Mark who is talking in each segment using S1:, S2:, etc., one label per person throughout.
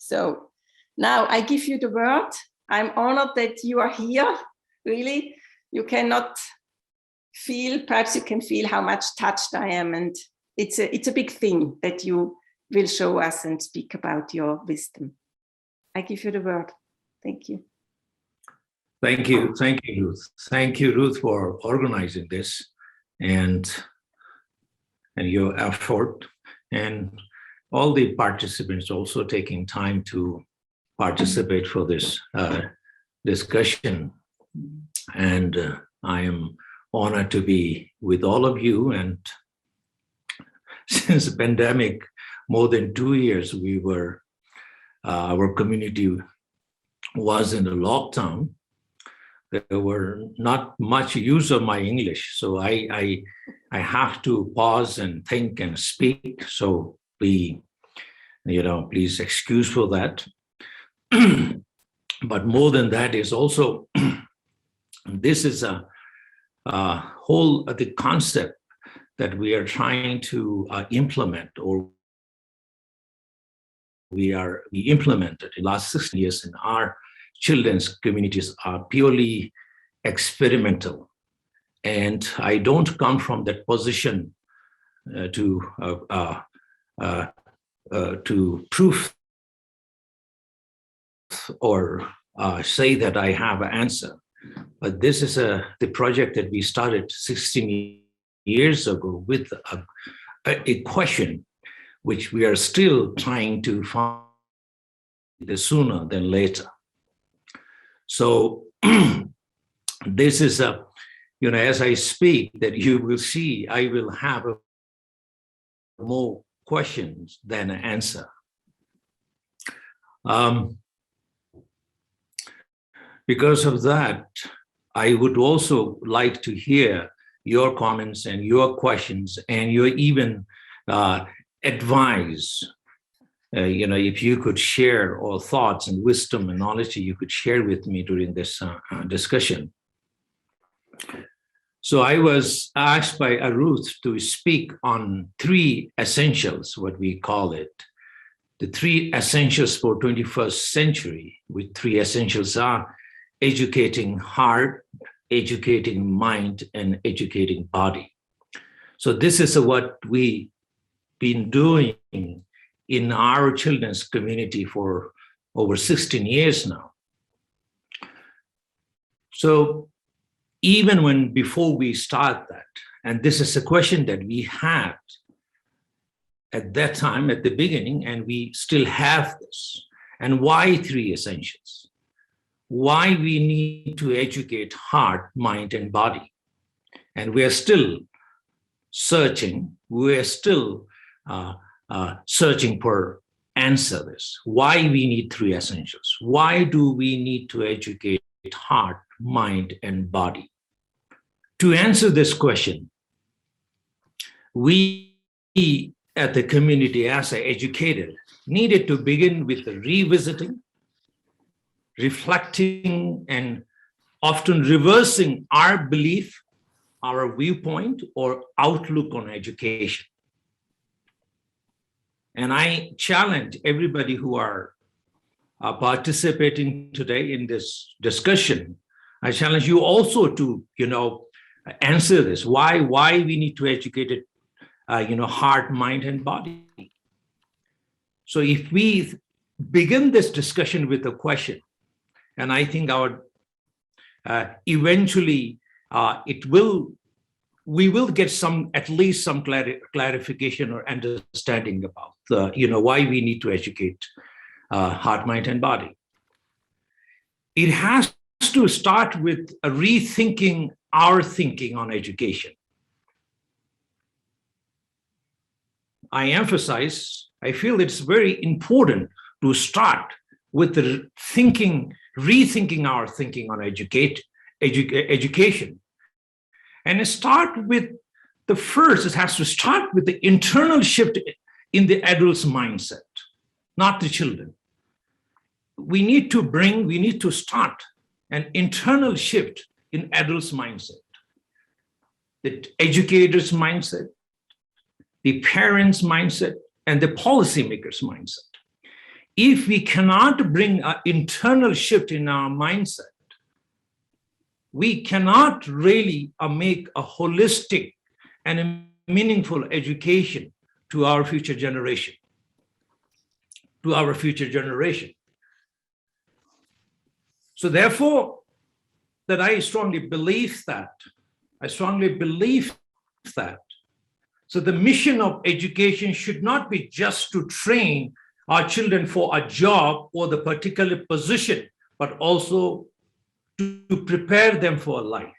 S1: So now I give you the word. I'm honored that you are here, really. You cannot feel, perhaps you can feel how much touched I am, and it's a big thing that you will show us and speak about your wisdom. I give you the word. Thank you.
S2: Thank you, Ruth. Thank you, Ruth, for organizing this and your effort, and all the participants also taking time to participate for this discussion. And I am honored to be with all of you. And since the pandemic, more than 2 years, our community was in a lockdown. There were not much use of my English, so I have to pause and think and speak. So please excuse for that. But more than that is also, this is the concept that we are trying to implement, or we implemented in the last 60 years in our children's communities, are purely experimental. And I don't come from that position to prove or say that I have an answer. But this is the project that we started 16 years ago with a question which we are still trying to find sooner than later. So this is as I speak, that you will see, I will have more questions than an answer. Because of that, I would also like to hear your comments and your questions and your even advice. If you could share all thoughts and wisdom and knowledge you could share with me during this discussion. So I was asked by Ruth to speak on 3 essentials, what we call it. The 3 essentials for 21st century, which 3 essentials are educating heart, educating mind, and educating body. So this is what we've been doing in our children's community for over 16 years now. So even before we start that, and this is a question that we had at that time, at the beginning, and we still have this. And why 3 essentials? Why we need to educate heart, mind, and body. And we are still searching. We are still searching for answer this. Why we need 3 essentials? Why do we need to educate heart, mind, and body? To answer this question, we at the community as educated needed to begin with the revisiting, reflecting, and often reversing our belief, our viewpoint, or outlook on education. And I challenge everybody who are participating today in this discussion. I challenge you also to, answer this. Why we need to educate it, heart, mind, and body. So if we begin this discussion with a question, and I think eventually we will get at least some clarification or understanding about why we need to educate heart, mind, and body. It has to start with a rethinking our thinking on education. I feel it's very important to start with the rethinking our thinking on education. And it has to start with the internal shift in the adult's mindset, not the children. We need to start an internal shift in adults' mindset, the educator's mindset, the parents' mindset, and the policymakers' mindset. if we cannot bring an internal shift in our mindset, we cannot really make a holistic and a meaningful education to our future generation. So therefore, that I strongly believe that. So the mission of education should not be just to train our children for a job or the particular position, but also to prepare them for life.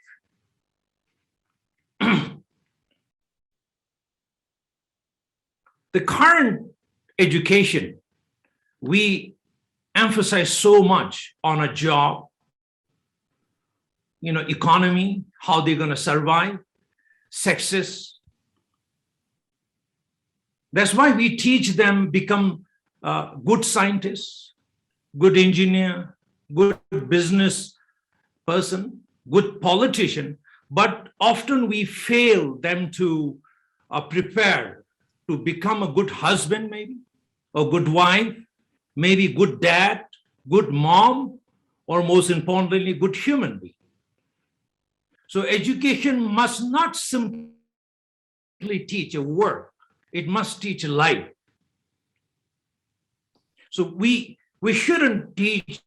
S2: The current education, we emphasize so much on a job, economy, how they're going to survive, success. That's why we teach them become good scientists, good engineer, good business person, good politician, but often we fail them to prepare to become a good husband, maybe, or good wife, maybe good dad, good mom, or most importantly, good human being. So education must not simply teach a work, it must teach life. So we shouldn't teach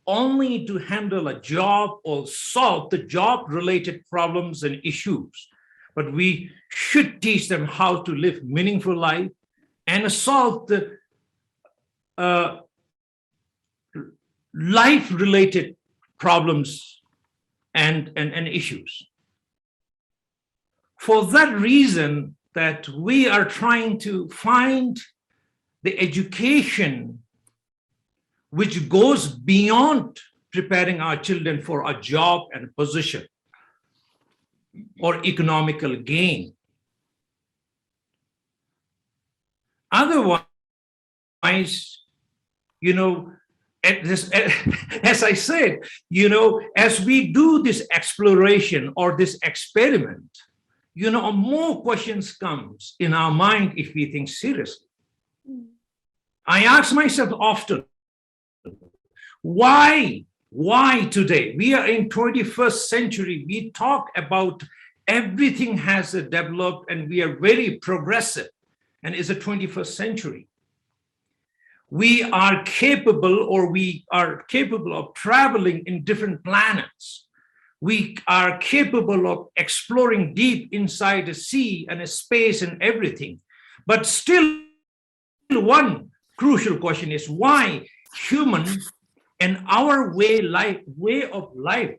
S2: only to handle a job or solve the job-related problems and issues, but we should teach them how to live meaningful life and solve the life-related problems and issues. For that reason, that we are trying to find the education which goes beyond preparing our children for a job and position or economical gain. Otherwise, as I said, as we do this exploration or this experiment, more questions comes in our mind if we think seriously. I ask myself often, why today? We are in 21st century. We talk about everything has developed and we are very progressive and it's a 21st century. We are capable of traveling in different planets. We are capable of exploring deep inside the sea and a space and everything. But still, one crucial question is why human and our way of life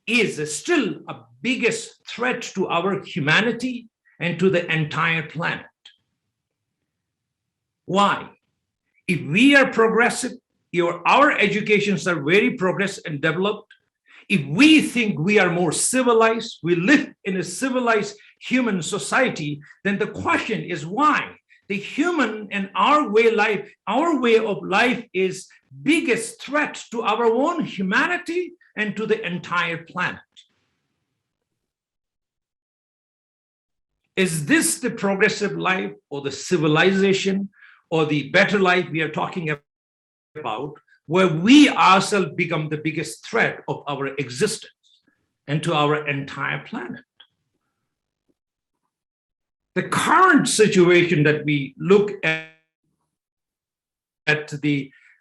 S2: is still a biggest threat to our humanity and to the entire planet. Why? If we are progressive, our educations are very progressive and developed, if we think we are more civilized, we live in a civilized human society, then the question is why? The human and our way of life is biggest threat to our own humanity and to the entire planet. Is this the progressive life or the civilization or the better life we are talking about, where we ourselves become the biggest threat of our existence and to our entire planet? The current situation that we look at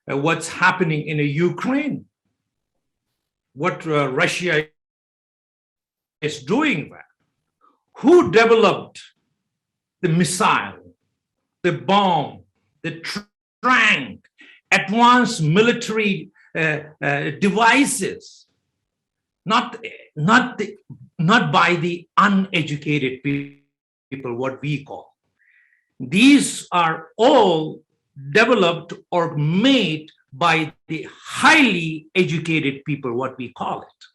S2: what's happening in Ukraine, what Russia is doing there, who developed the missile, the bomb, the tank, advanced military devices, not by the uneducated people, what we call. These are all developed or made by the highly educated people, what we call it.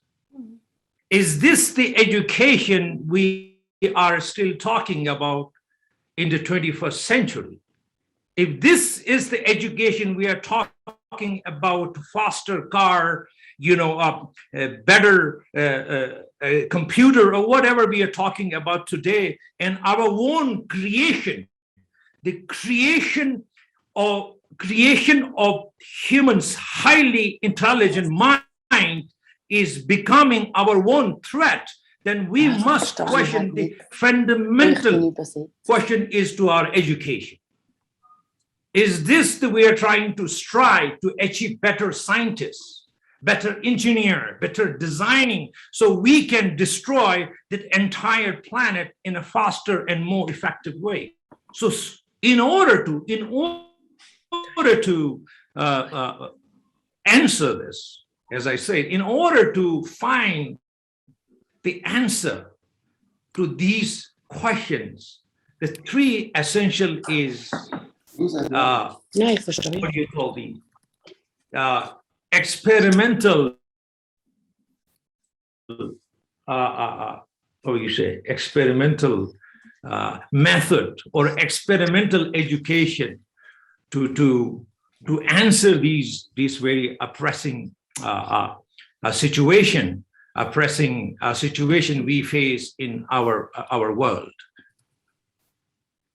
S2: Is this the education we are still talking about in the 21st century? If this is the education we are talking about, faster car, a better computer or whatever we are talking about today, and our own creation, the creation creation of humans' highly intelligent mind is becoming our own threat, then we must question the fundamental question is to our education. Is this the way we are trying to strive to achieve better scientists, better engineer, better designing, so we can destroy the entire planet in a faster and more effective way? So in order to answer this, as I said, in order to find the answer to these questions, the three essential is what do you call the experimental experimental method or experimental education to answer these very oppressing situation we face in our world.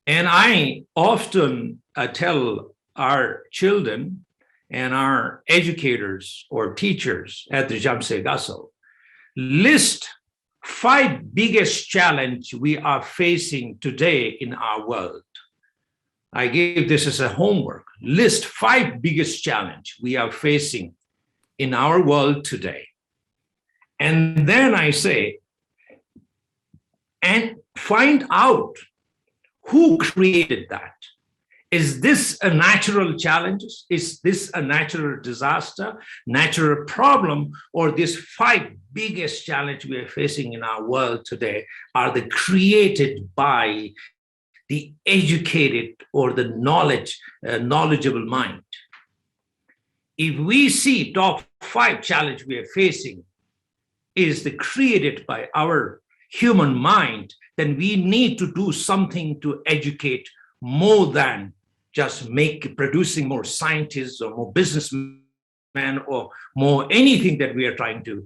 S2: And I often tell our children and our educators or teachers at the Jhamtse Gatsal, list 5 biggest challenge we are facing today in our world. I gave this as a homework. List 5 biggest challenge we are facing in our world today. And then I say, and find out who created that. Is this a natural challenge? Is this a natural disaster, natural problem, or these 5 biggest challenge we are facing in our world today are they created by the educated or the knowledgeable mind? If we see top 5 challenge we are facing is the created by our human mind, then we need to do something to educate more than just producing more scientists or more businessmen or more anything that we are trying to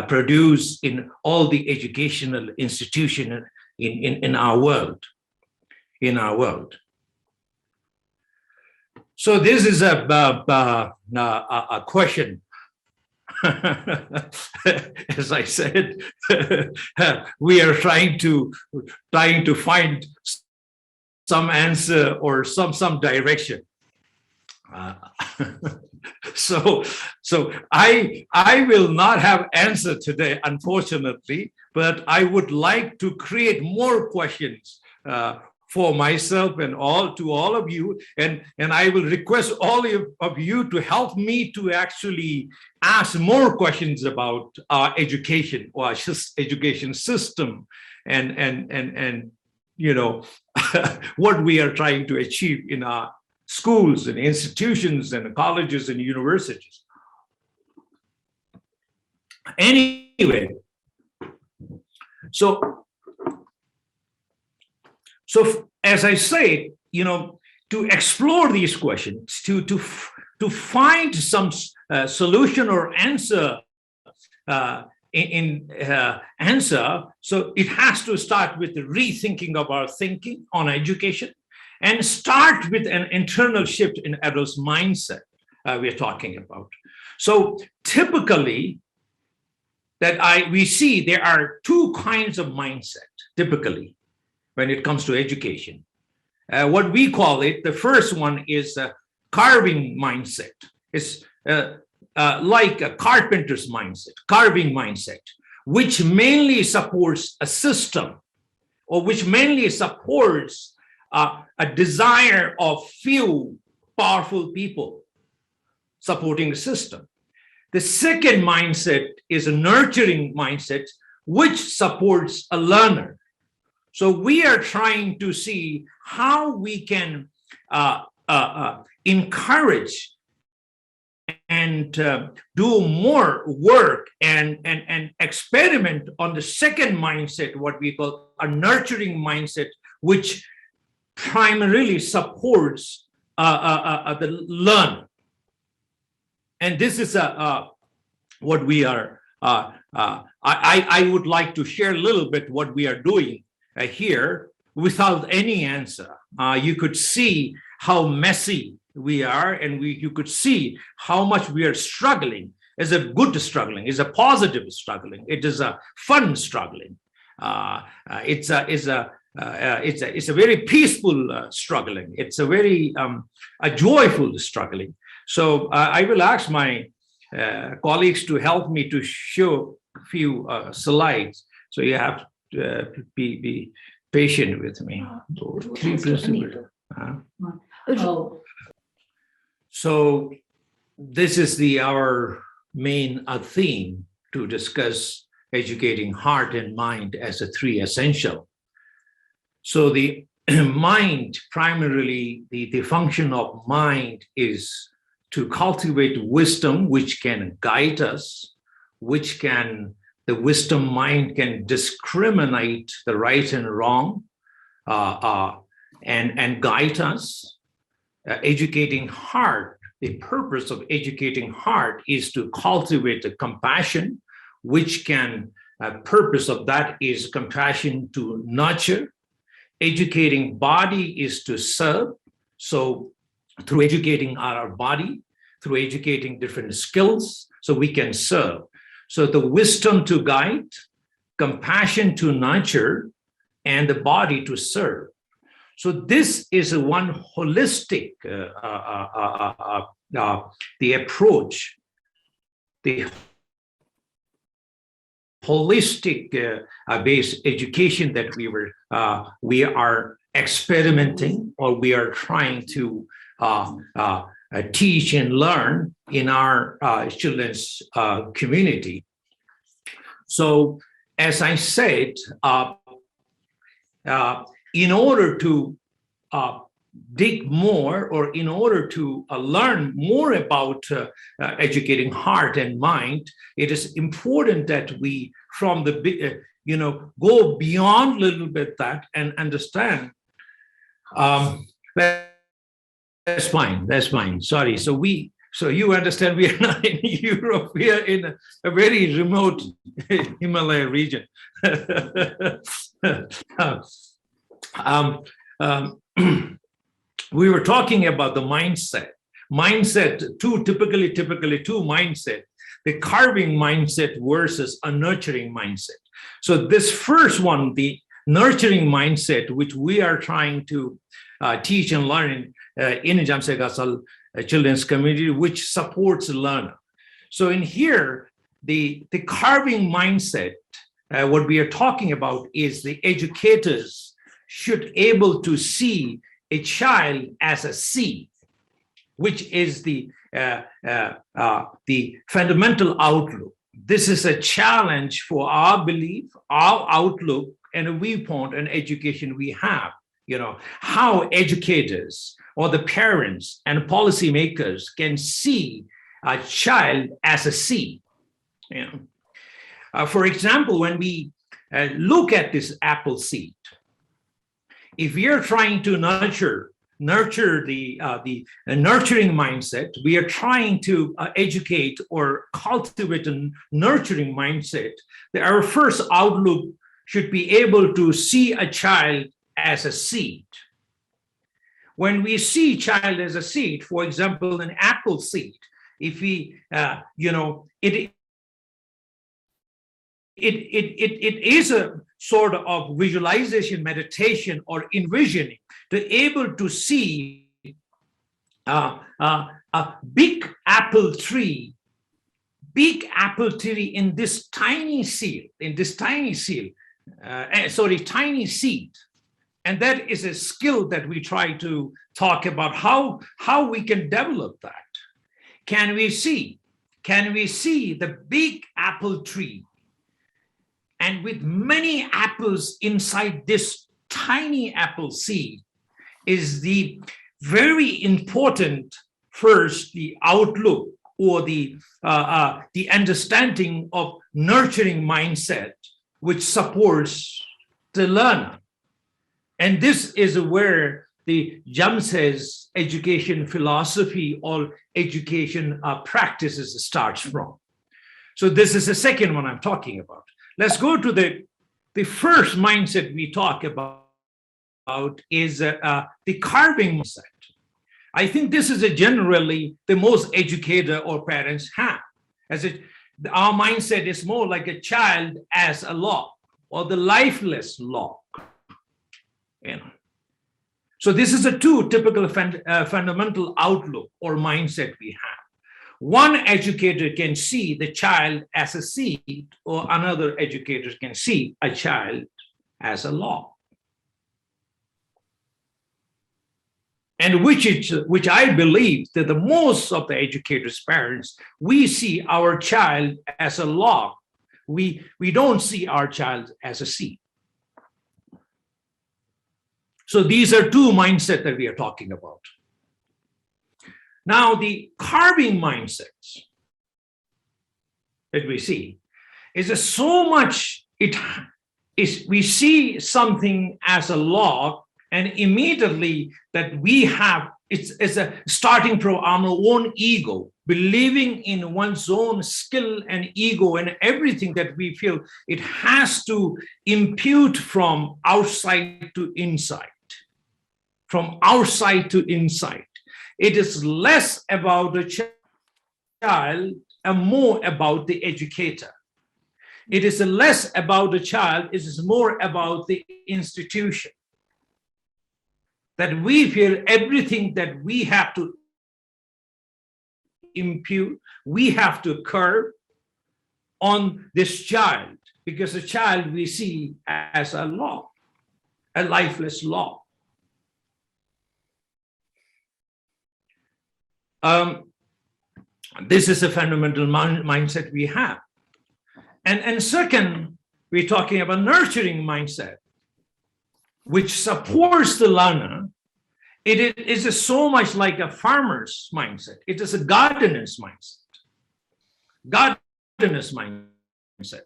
S2: produce in all the educational institutions in our world. So this is a question. As I said, we are trying to find some answer or some direction. So I will not have answer today, unfortunately, but I would like to create more questions for myself and all of you, and I will request all of you to help me to actually ask more questions about our education or our education system and you know what we are trying to achieve in our schools and institutions and colleges and universities. Anyway, so as I said, you know, to explore these questions, to find some solution or answer answer, so it has to start with the rethinking of our thinking on education and start with an internal shift in adults' mindset we're talking about. So typically we see there are 2 kinds of mindset typically when it comes to education. What we call it, the first one is a carving mindset. It's like a carpenter's mindset, carving mindset, which mainly supports a system or which mainly supports a desire of few powerful people supporting the system. The second mindset is a nurturing mindset, which supports a learner. So we are trying to see how we can encourage and do more work and experiment on the second mindset, what we call a nurturing mindset, which primarily supports the learner. And this is what we are, I would like to share a little bit what we are doing here without any answer. You could see how messy we are, and you could see how much we are struggling. Is a good struggling, is a positive struggling, it is a fun struggling. It's a very peaceful struggling. It's a very a joyful struggling. So I will ask my colleagues to help me to show a few slides. So you have to be patient with me. So this is our main theme to discuss educating heart and mind as a three essential. So the mind, primarily the function of mind is to cultivate wisdom, which can guide us, the wisdom mind can discriminate the right and wrong and guide us. Educating heart, the purpose of educating heart is to cultivate the compassion, which can, purpose of that is compassion to nurture. Educating body is to serve. So through educating our body, through educating different skills, so we can serve. So the wisdom to guide, compassion to nurture, and the body to serve. So this is one holistic, the approach, the holistic based education that we are experimenting, or we are trying to teach and learn in our children's community. So, as I said, in order to dig more, or in order to learn more about educating heart and mind, it is important that we, from the go beyond a little bit that and understand. That's fine. Sorry. So you understand, we are not in Europe. We are in a very remote Himalaya region. We were talking about the mindset. Typically two mindset, the carving mindset versus a nurturing mindset. So this first one, the nurturing mindset, which we are trying to teach and learn in Jhamtse Gatsal children's community, which supports the learner. So in here, the carving mindset, what we are talking about is the educators should able to see a child as a seed, which is the fundamental outlook. This is a challenge for our belief, our outlook, and a viewpoint and education we have. How educators or the parents and policymakers can see a child as a seed. For example, when we look at this apple seed, if we are trying to nurture the nurturing mindset, we are trying to educate or cultivate a nurturing mindset, our first outlook should be able to see a child as a seed. When we see child as a seed, for example, an apple seed, if we, it is a sort of visualization, meditation, or envisioning to able to see a big apple tree in this tiny seed, tiny seed. And that is a skill that we try to talk about, how we can develop that. Can we see the big apple tree, and with many apples inside this tiny apple seed is the very important, first, the outlook or the understanding of nurturing mindset, which supports the learner. And this is where the Jhamtse's education philosophy or education practices starts from. So this is the second one I'm talking about. Let's go to the first mindset we talk about is the carving mindset. I think this is generally the most educator or parents have. Our mindset is more like a child as a log, or the lifeless log. So this is a two typical fundamental outlook or mindset we have. One educator can see the child as a seed, or another educator can see a child as a log. And which I believe that the most of the educators' parents, we see our child as a log. We don't see our child as a seed. So these are two mindsets that we are talking about. Now, the carving mindsets that we see is so much, we see something as a log, and immediately that we have, it's a starting from our own ego, believing in one's own skill and ego and everything that we feel it has to impute from outside to inside. From outside to inside. It is less about the child and more about the educator. It is less about the child, it is more about the institution. That we feel everything that we have to impute, we have to curb on this child, because the child we see as a log, a lifeless log. This is a fundamental mindset we have. And second, we're talking about nurturing mindset, which supports the learner. It is so much like a farmer's mindset. It is a gardener's mindset. Gardener's mindset.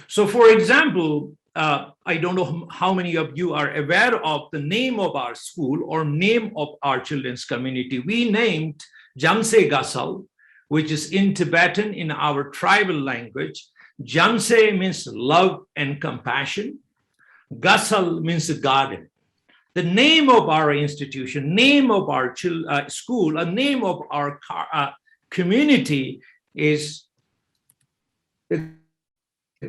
S2: So for example, I don't know how many of you are aware of the name of our school or name of our children's community. We named Jhamtse Gatsal, which is in Tibetan in our tribal language. Jhamtse means love and compassion. Gatsal means the garden. The name of our institution, name of our school, a name of our community is the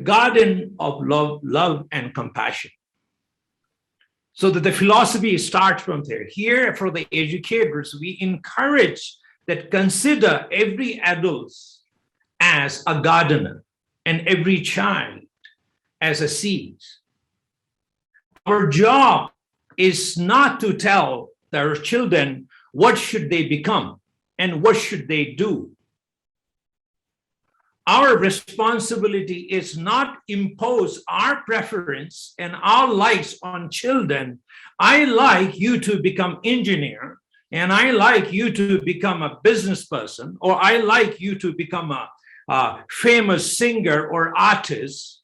S2: garden of love and compassion. So that the philosophy starts from there. Here, for the educators, we encourage that consider every adult as a gardener and every child as a seed. Our job is not to tell their children what should they become and what should they do. Our responsibility is not impose our preference and our likes on children. I like you to become engineer, and I like you to become a business person, or I like you to become a famous singer or artist.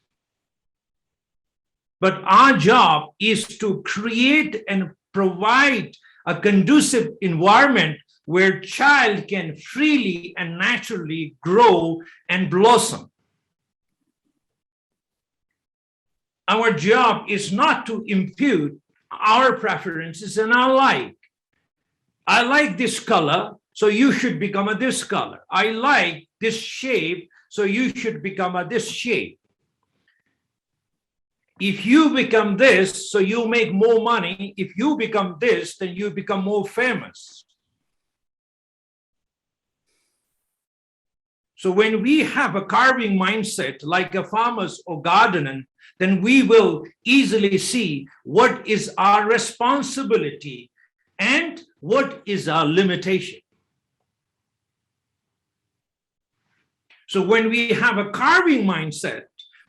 S2: But our job is to create and provide a conducive environment where child can freely and naturally grow and blossom. Our job is not to impute our preferences and our like. I like this color, so you should become a this color. I like this shape, so you should become a this shape. If you become this, so you make more money. If you become this, then you become more famous. So when we have a carving mindset, like a farmer's or gardener, then we will easily see what is our responsibility and what is our limitation. So when we have a carving mindset,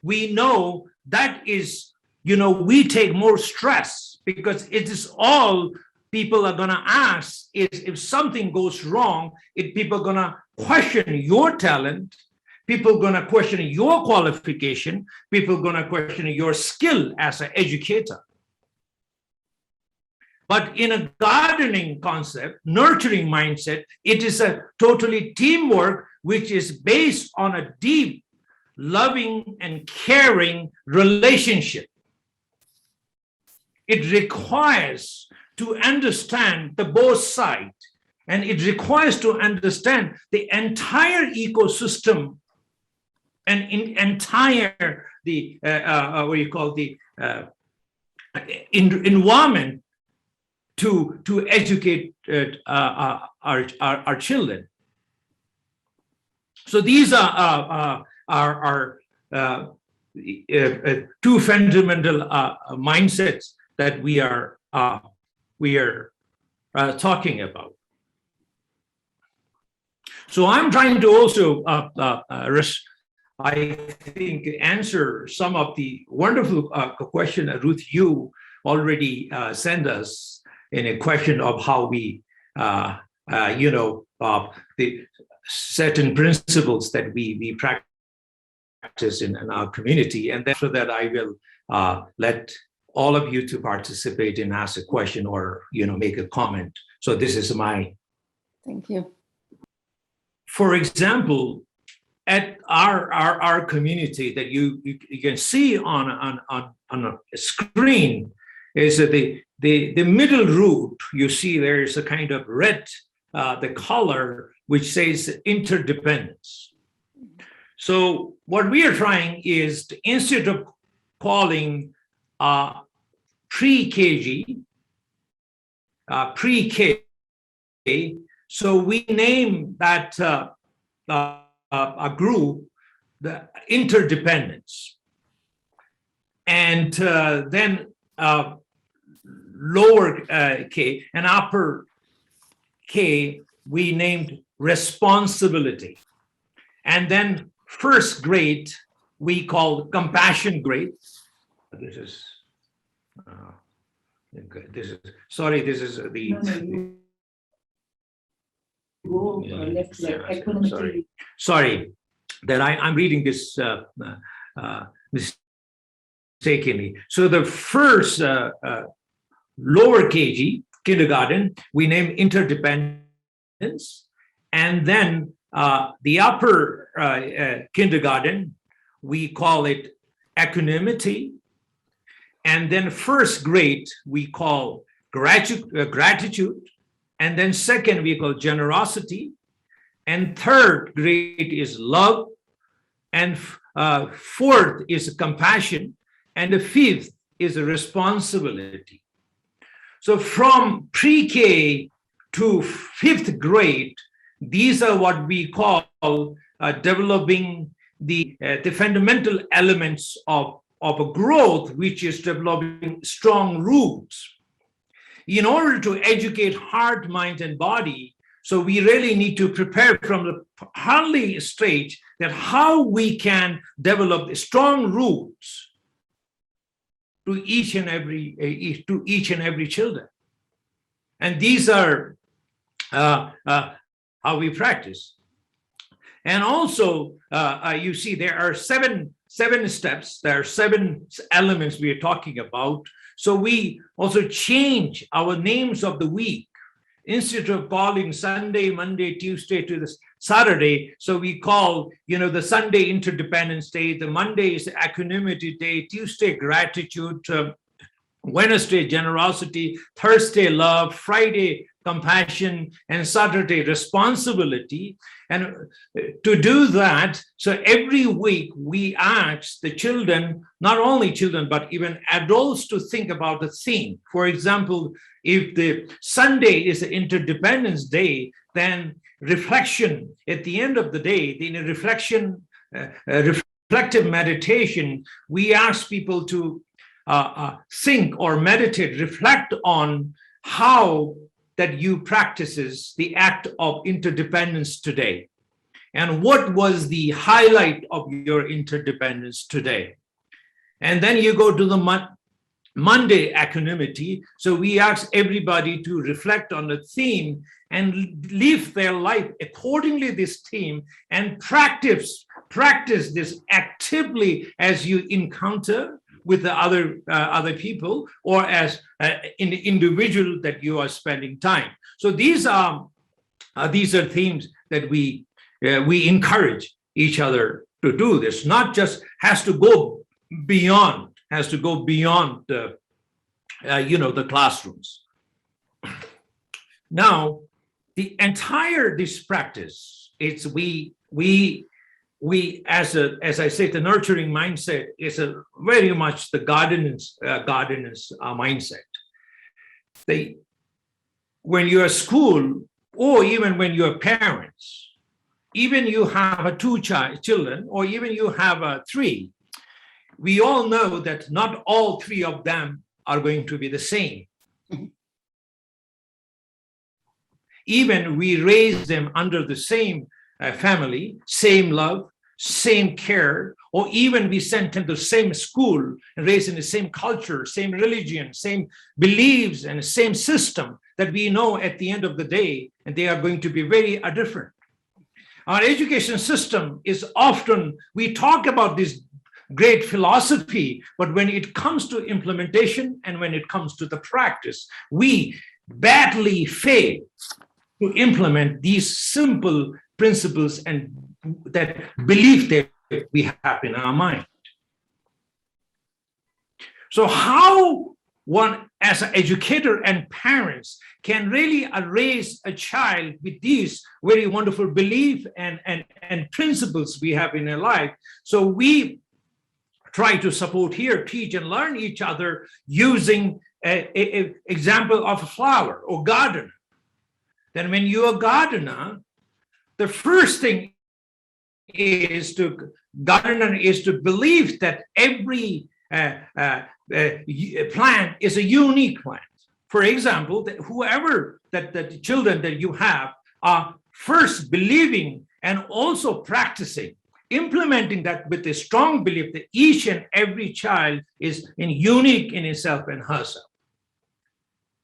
S2: we know that is, we take more stress, because it is all people are going to ask is if something goes wrong, people are going to question your talent, people are going to question your qualification, people are going to question your skill as an educator. But in a gardening concept, nurturing mindset, it is a totally teamwork, which is based on a deep, loving and caring relationship. It requires to understand the both sides, and it requires to understand the entire ecosystem and entire the what do you call the environment to educate our children. So these are two fundamental mindsets that we are talking about. So I'm trying to also, I think, answer some of the wonderful question Ruth, you already sent us in a question of how we, the certain principles that we practice in our community. And then after that, I will let all of you to participate and ask a question or, make a comment. So this is my.
S1: Thank you.
S2: For example, at our community that you can see on a screen is that the middle root, you see there is a kind of red, the color, which says interdependence. So what we are trying is to, instead of calling pre-KG, pre-K, so we name that a group the interdependence, and then lower K and upper K we named responsibility, and then first grade we call compassion grade. This is sorry, this is the. Sorry, that I'm reading this mistakenly. So the first lower KG, kindergarten, we name interdependence, and then the upper kindergarten, we call it equanimity, and then first grade we call gratitude, and then second we call generosity, and third grade is love, and fourth is compassion, and the fifth is responsibility. So from pre-K to fifth grade, these are what we call developing the fundamental elements of a growth, which is developing strong roots. In order to educate heart, mind, and body, so we really need to prepare from the early stage that how we can develop strong roots to each and every children. And these are how we practice. And also, you see, there are seven steps. There are 7 elements we are talking about. So we also change our names of the week. Instead of calling Sunday, Monday, Tuesday to the Saturday, so we call, the Sunday Interdependence Day, the Monday is Equanimity Day, Tuesday Gratitude, Wednesday Generosity, Thursday Love, Friday Compassion, and Saturday Responsibility. And to do that, so every week we ask the children, not only children, but even adults to think about the theme. For example, if the Sunday is Interdependence Day, then reflection at the end of the day, in a reflective meditation, we ask people to think or meditate, reflect on how that you practices the act of interdependence today. And what was the highlight of your interdependence today? And then you go to the Monday equanimity. So we ask everybody to reflect on the theme and live their life accordingly this theme and practice this actively as you encounter with the other people or as an individual that you are spending time. So these are themes that we encourage each other to do this. Not just has to go beyond the the classrooms. Now, the entire this practice, it's we as I say, the nurturing mindset is a very much the gardener's mindset. When you're at school, or even when you're parents, even you have two children, or even you have three, we all know that not all three of them are going to be the same. Even we raise them under the same family, same love, same care, or even we send them to the same school and raised in the same culture, same religion, same beliefs, and the same system, that we know at the end of the day, and they are going to be very different. Our education system is often, we talk about this great philosophy, but when it comes to implementation and when it comes to the practice, we badly fail to implement these simple principles and that belief that we have in our mind. So how one, as an educator and parents, can really raise a child with these very wonderful beliefs and principles we have in their life. So we try to support here, teach and learn each other using an example of a flower or garden. Then when you're a gardener, the first thing is to believe that every plant is a unique plant. For example, that whoever that the children that you have are first believing and also practicing, implementing that with a strong belief that each and every child is unique in himself and herself.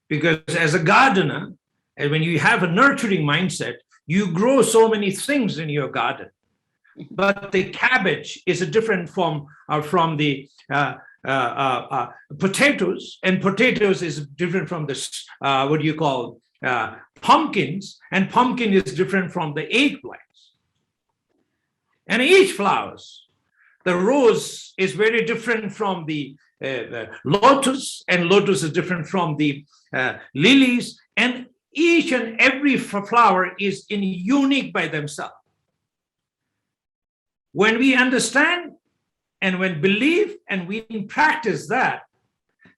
S2: Because as a gardener, and when you have a nurturing mindset, you grow so many things in your garden. But the cabbage is different from the potatoes, and potatoes is different from the pumpkins, and pumpkin is different from the eggplants. And each flowers, the rose is very different from the lotus, and lotus is different from the lilies, and each and every flower is unique by themselves. When we understand and when believe and we practice that,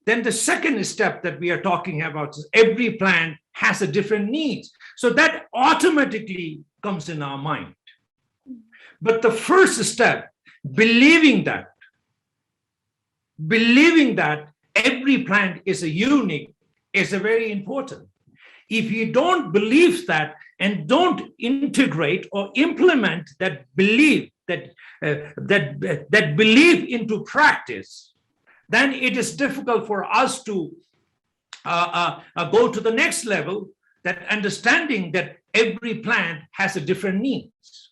S2: then the second step that we are talking about is every plant has a different needs. So that automatically comes in our mind. But the first step, believing that every plant is unique, is very important. If you don't believe that and don't integrate or implement that belief, that belief into practice, then it is difficult for us to go to the next level, that understanding that every plant has a different needs.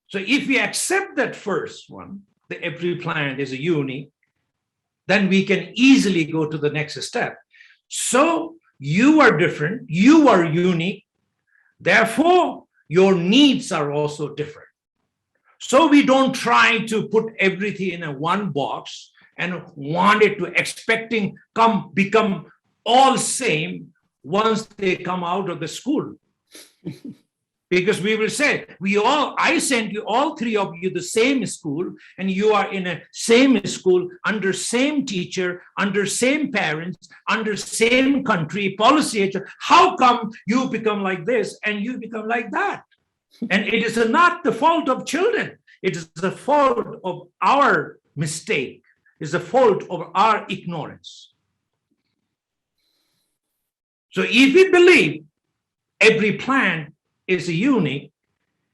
S2: So if we accept that first one, that every plant is unique, then we can easily go to the next step. So you are different, you are unique, therefore your needs are also different. So we don't try to put everything in a one box and want it to become all same once they come out of the school. Because we will say, I sent you, all three of you, the same school, and you are in a same school, under same teacher, under same parents, under same country, policy. How come you become like this and you become like that? And it is not the fault of children. It is the fault of our mistake. It's the fault of our ignorance. So if we believe every plant is unique,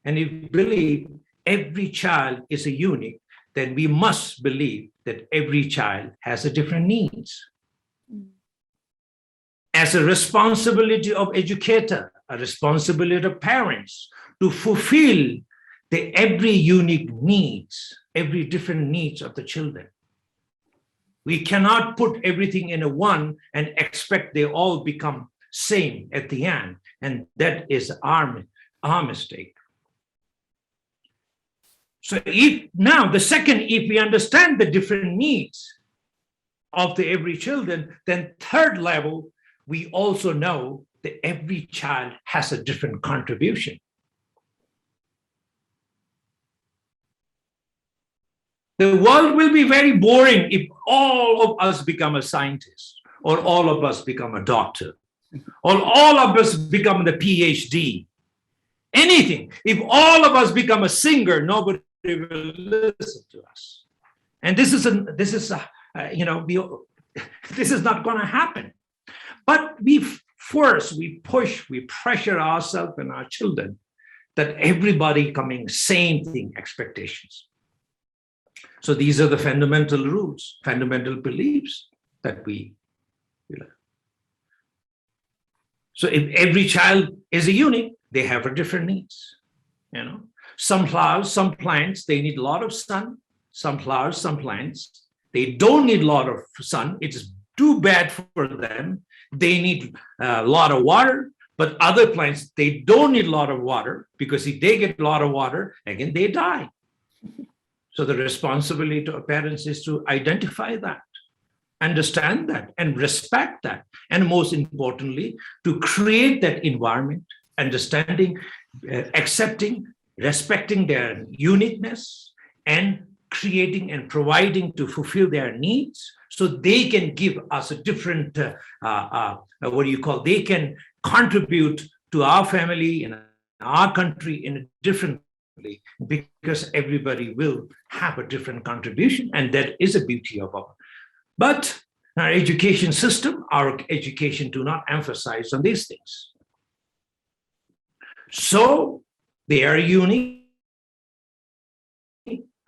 S2: and if we believe every child is unique, then we must believe that every child has a different needs. As a responsibility of educator, a responsibility of parents, to fulfill every unique needs, every different needs of the children. We cannot put everything in a one and expect they all become same at the end. And that is our mistake. So if we understand the different needs of every children, then third level, we also know that every child has a different contribution. The world will be very boring if all of us become a scientist, or all of us become a doctor, or all of us become the PhD. Anything. If all of us become a singer, nobody will listen to us. And this is not going to happen. But we push, we pressure ourselves and our children that everybody coming same thing, expectations. So these are the fundamental rules, fundamental beliefs that we learn. So if every child is a unique, they have a different needs. Some flowers, some plants, they need a lot of sun. Some flowers, some plants, they don't need a lot of sun. It's too bad for them. They need a lot of water. But other plants, they don't need a lot of water, because if they get a lot of water, again, they die. So the responsibility to parents is to identify that, understand that, and respect that. And most importantly, to create that environment, understanding, accepting, respecting their uniqueness, and creating and providing to fulfill their needs, so they can give us a different, they can contribute to our family and our country in a different way, because everybody will have a different contribution, and that is a beauty of our. But our education system, our education do not emphasize on these things. So they are unique.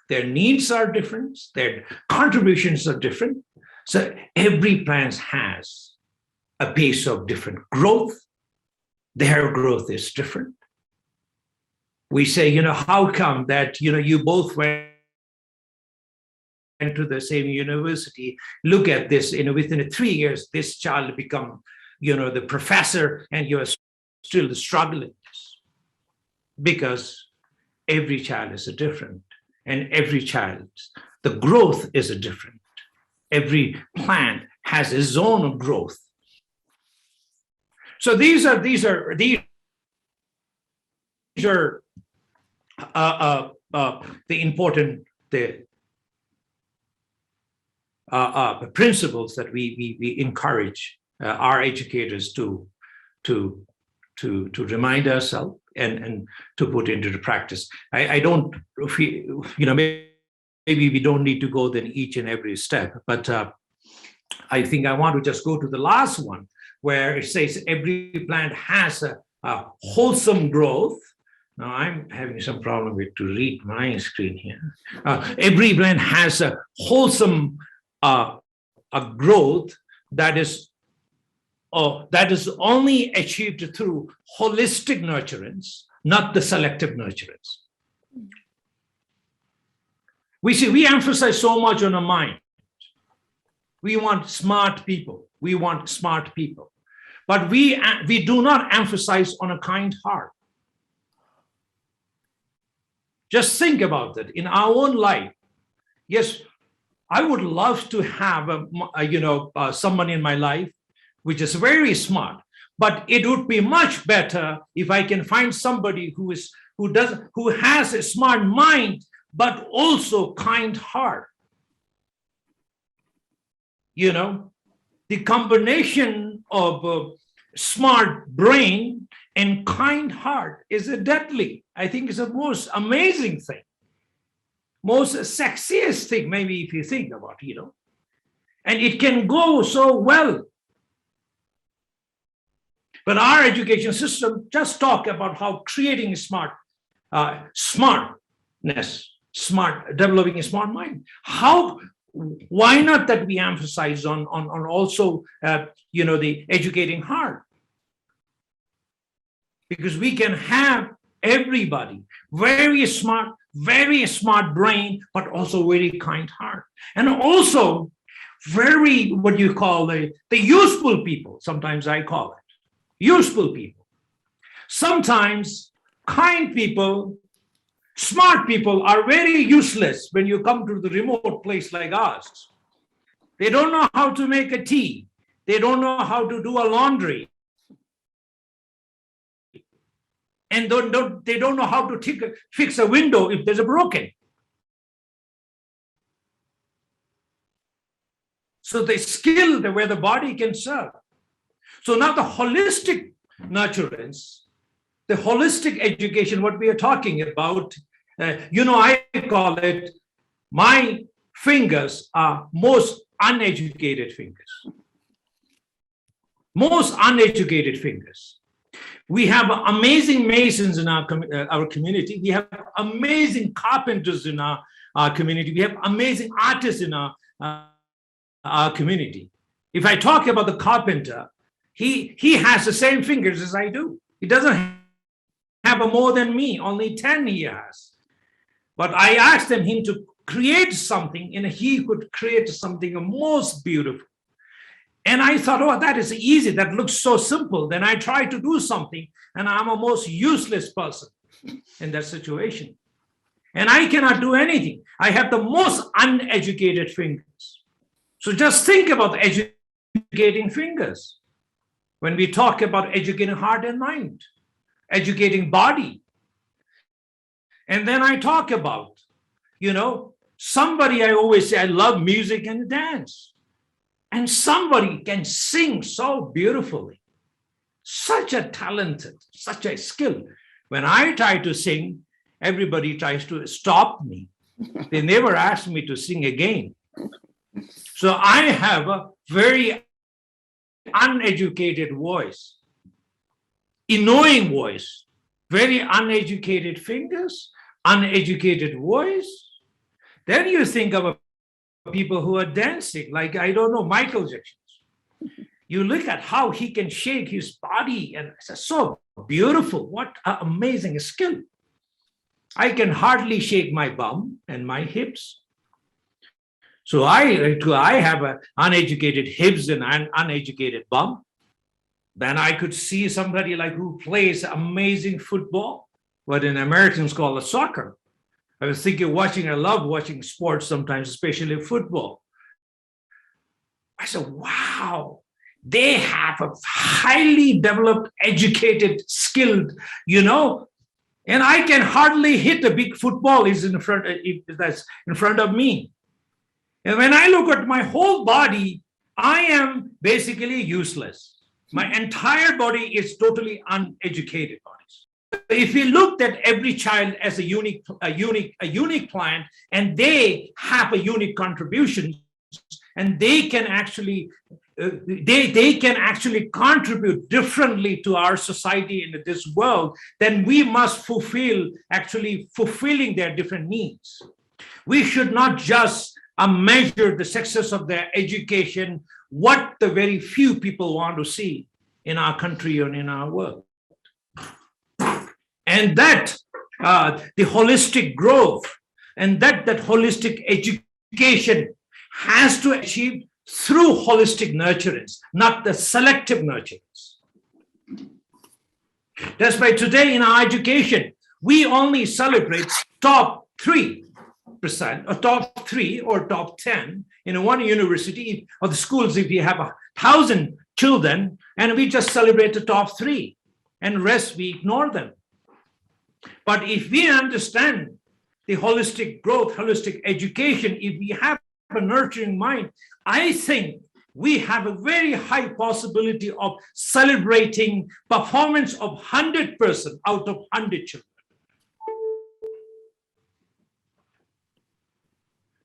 S2: Their needs are different. Their contributions are different. So every plant has a pace of different growth. Their growth is different. We say, how come that, you both went to the same university? Look at this, within 3 years, this child become, the professor, and you're still struggling. Because every child is different, and every child, the growth is different. Every plant has its own growth. So these are the important principles that we encourage our educators to remind ourselves and to put into the practice. I don't feel, maybe we don't need to go then each and every step, but I think I want to just go to the last one, where it says every plant has a wholesome growth. Now I'm having some problem with to read my screen here. Every plant has a wholesome a growth that is only achieved through holistic nurturance, not the selective nurturance. We emphasize so much on the mind. We want smart people. We want smart people. But we do not emphasize on a kind heart. Just think about that in our own life. Yes, I would love to have someone in my life which is very smart, but it would be much better if I can find somebody who has a smart mind, but also kind heart. The combination of smart brain and kind heart is a deadly. I think it's the most amazing thing, most sexiest thing, maybe if you think about it, and it can go so well. But our education system just talk about how creating developing a smart mind. Why not that we emphasize on also, the educating heart? Because we can have everybody very smart brain, but also very kind heart. And also very, what you call the useful people, sometimes I call it. Useful people. Sometimes kind people, smart people are very useless when you come to the remote place like us. They don't know how to make a tea. They don't know how to do a laundry. and they don't know how to fix a window if there's a broken. So the skill where the body can serve. So now the holistic nurturance, the holistic education, what we are talking about, I call it, my fingers are most uneducated fingers. Most uneducated fingers. We have amazing masons in our community. We have amazing carpenters in our community. We have amazing artists in our community. If I talk about the carpenter, he has the same fingers as I do. He doesn't have more than me, only 10 he has. But I asked him to create something, and he could create something most beautiful. And I thought, oh, that is easy. That looks so simple. Then I tried to do something, and I'm a most useless person in that situation. And I cannot do anything. I have the most uneducated fingers. So just think about educating fingers. When we talk about educating heart and mind, educating body. And then I talk about, somebody, I always say, I love music and dance. And somebody can sing so beautifully. Such a talented, such a skill. When I try to sing, everybody tries to stop me. They never ask me to sing again. So I have a very uneducated voice, annoying voice, very uneducated fingers, uneducated voice. Then you think of people who are dancing, like, I don't know, Michael Jackson. You look at how he can shake his body, and it's so beautiful. What an amazing skill. I can hardly shake my bum and my hips. So I have an uneducated hips and an uneducated bum. Then I could see somebody like who plays amazing football, what in Americans call a soccer. I was thinking I love watching sports sometimes, especially football. I said, wow, they have a highly developed, educated, skilled, and I can hardly hit a big football that's in front of me. And when I look at my whole body, I am basically useless. My entire body is totally uneducated bodies. If we looked at every child as a unique plant, and they have a unique contribution, and they can actually contribute differently to our society and this world, then we must fulfilling their different needs. We should not just measure the success of their education, what the very few people want to see in our country and in our world. And that the holistic growth and that holistic education has to achieve through holistic nurturance, not the selective nurturance. That's why today in our education, we only celebrate top 3%, or top 3 or top 10 in one university or the schools. If you have 1,000 children, and we just celebrate the top 3, and rest we ignore them. But if we understand the holistic growth, holistic education, if we have a nurturing mind, I think we have a very high possibility of celebrating performance of 100% out of 100 children.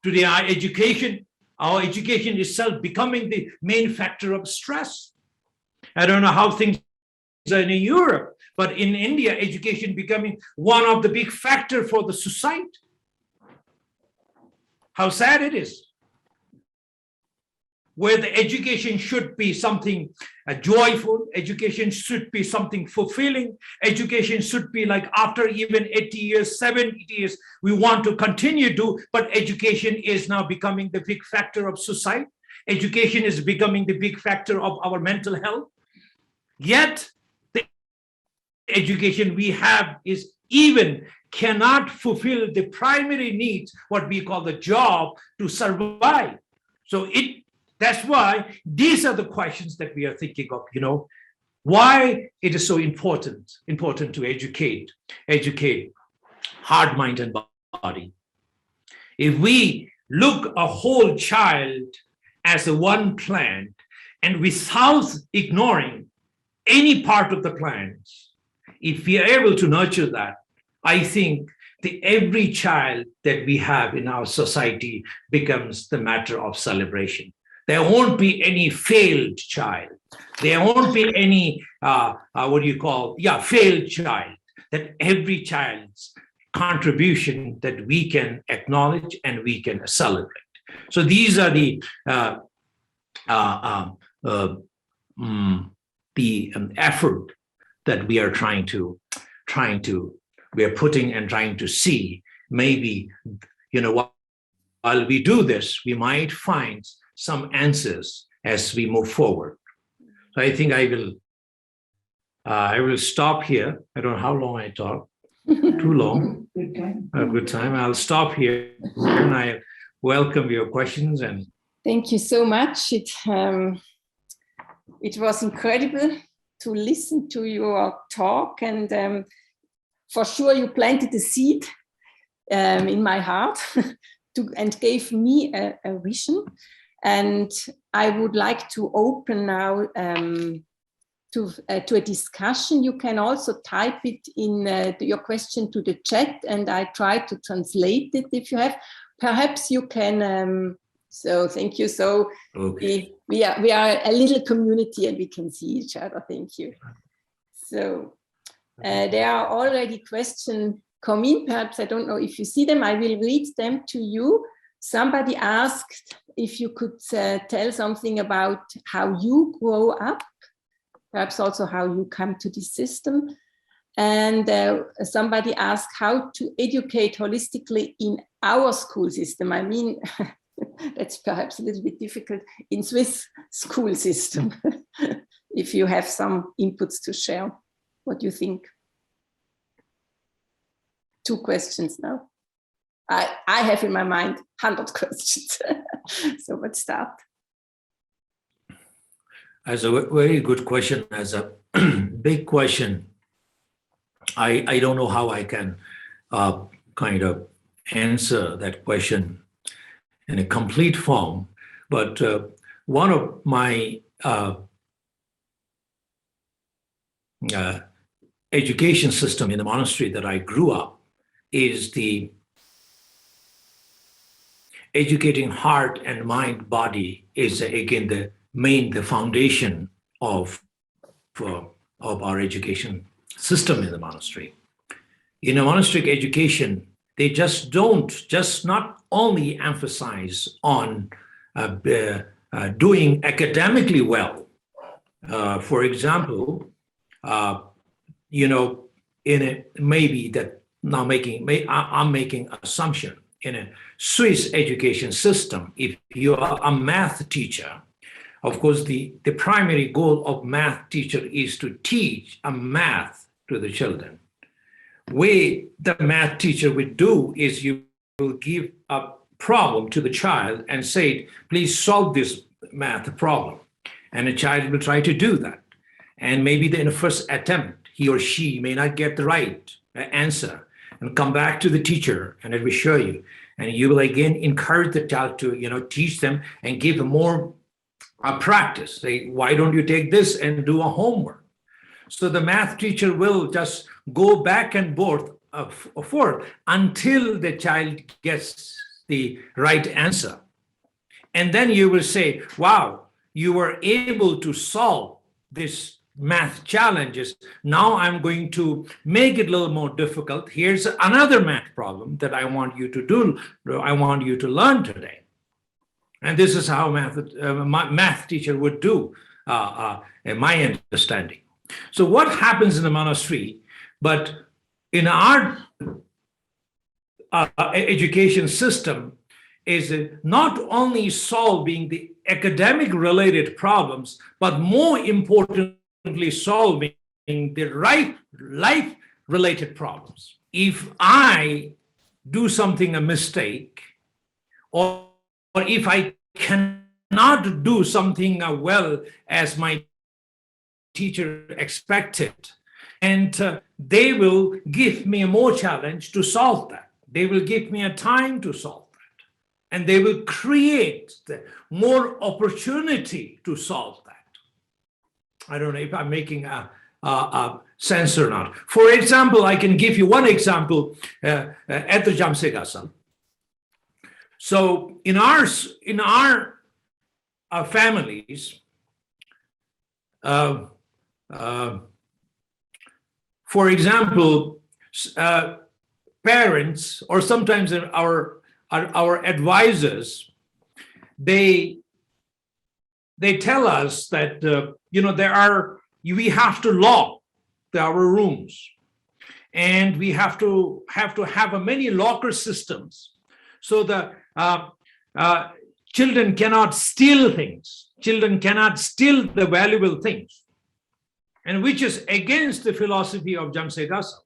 S2: Today, our education itself becoming the main factor of stress. I don't know how things are in Europe, but in India, education becoming one of the big factors for the suicide. How sad it is. Where the education should be something joyful, education should be something fulfilling, education should be like after even 80 years, 70 years, we want to continue to, but education is now becoming the big factor of suicide. Education is becoming the big factor of our mental health. Yet, the education we have is even cannot fulfill the primary needs, what we call the job, to survive. So that's why these are the questions that we are thinking of, why it is so important to educate heart, mind, and body. If we look a whole child as a one plant, and without ignoring any part of the plant, if we are able to nurture that, I think every child that we have in our society becomes the matter of celebration. There won't be any failed child. There won't be any, failed child. That every child's contribution that we can acknowledge and we can celebrate. So these are the effort that we are we are putting and trying to see. Maybe, while we do this, we might find some answers as we move forward. So I think I will stop here. I don't know how long I talk. Too long.
S3: Good time.
S2: A good time. I'll stop here, and I welcome your questions. And
S1: thank you so much. It was incredible to listen to your talk, and for sure you planted a seed in my heart and gave me a vision. And I would like to open now to a discussion. You can also type it in your question to the chat, and I try to translate it if you have. Perhaps you can. So thank you. So
S2: okay.
S1: we are a little community, and we can see each other. Thank you. So there are already questions come in. Perhaps I don't know if you see them. I will read them to you. Somebody asked if you could tell something about how you grow up, perhaps also how you come to this system. And somebody asked how to educate holistically in our school system. I mean, that's perhaps a little bit difficult in Swiss school system. If you have some inputs to share, what do you think? 2 questions now. I have in my mind 100 questions. So let's start.
S2: As a very good question, as a big question, I don't know how I can kind of answer that question in a complete form, but one of my education system in the monastery that I grew up is the educating heart and mind, body is again the foundation of our education system in the monastery. In a monastic education, they just not only emphasize on doing academically well. For example, I'm making assumption. In a Swiss education system, if you are a math teacher, of course, the primary goal of math teacher is to teach a math to the children. Way the math teacher would do is you will give a problem to the child and say, please solve this math problem. And the child will try to do that. And maybe in the first attempt, he or she may not get the right answer and come back to the teacher and it will show you. And you will again encourage the child to, teach them and give them more practice. Say, why don't you take this and do a homework? So the math teacher will just go back and forth until the child gets the right answer. And then you will say, wow, you were able to solve this math challenges. Now I'm going to make it a little more difficult. Here's another math problem that I want you to do. I want you to learn today. And this is how math teacher would do, in my understanding. So what happens in the monastery, but in our education system is not only solving the academic related problems, but more importantly, solving the life related problems. If I do something a mistake, or if I cannot do something well as my teacher expected. And they will give me more challenge to solve that. They will give me a time to solve that. And they will create more opportunity to solve that. I don't know if I'm making a sense or not. For example, I can give you one example at the Jhamtse Gatsal. So in our families, for example, parents or sometimes our advisors, they tell us that we have to lock our rooms, and we have to have many locker systems, so the children cannot steal things. Children cannot steal the valuable things, and which is against the philosophy of Jhamtse Gatsal.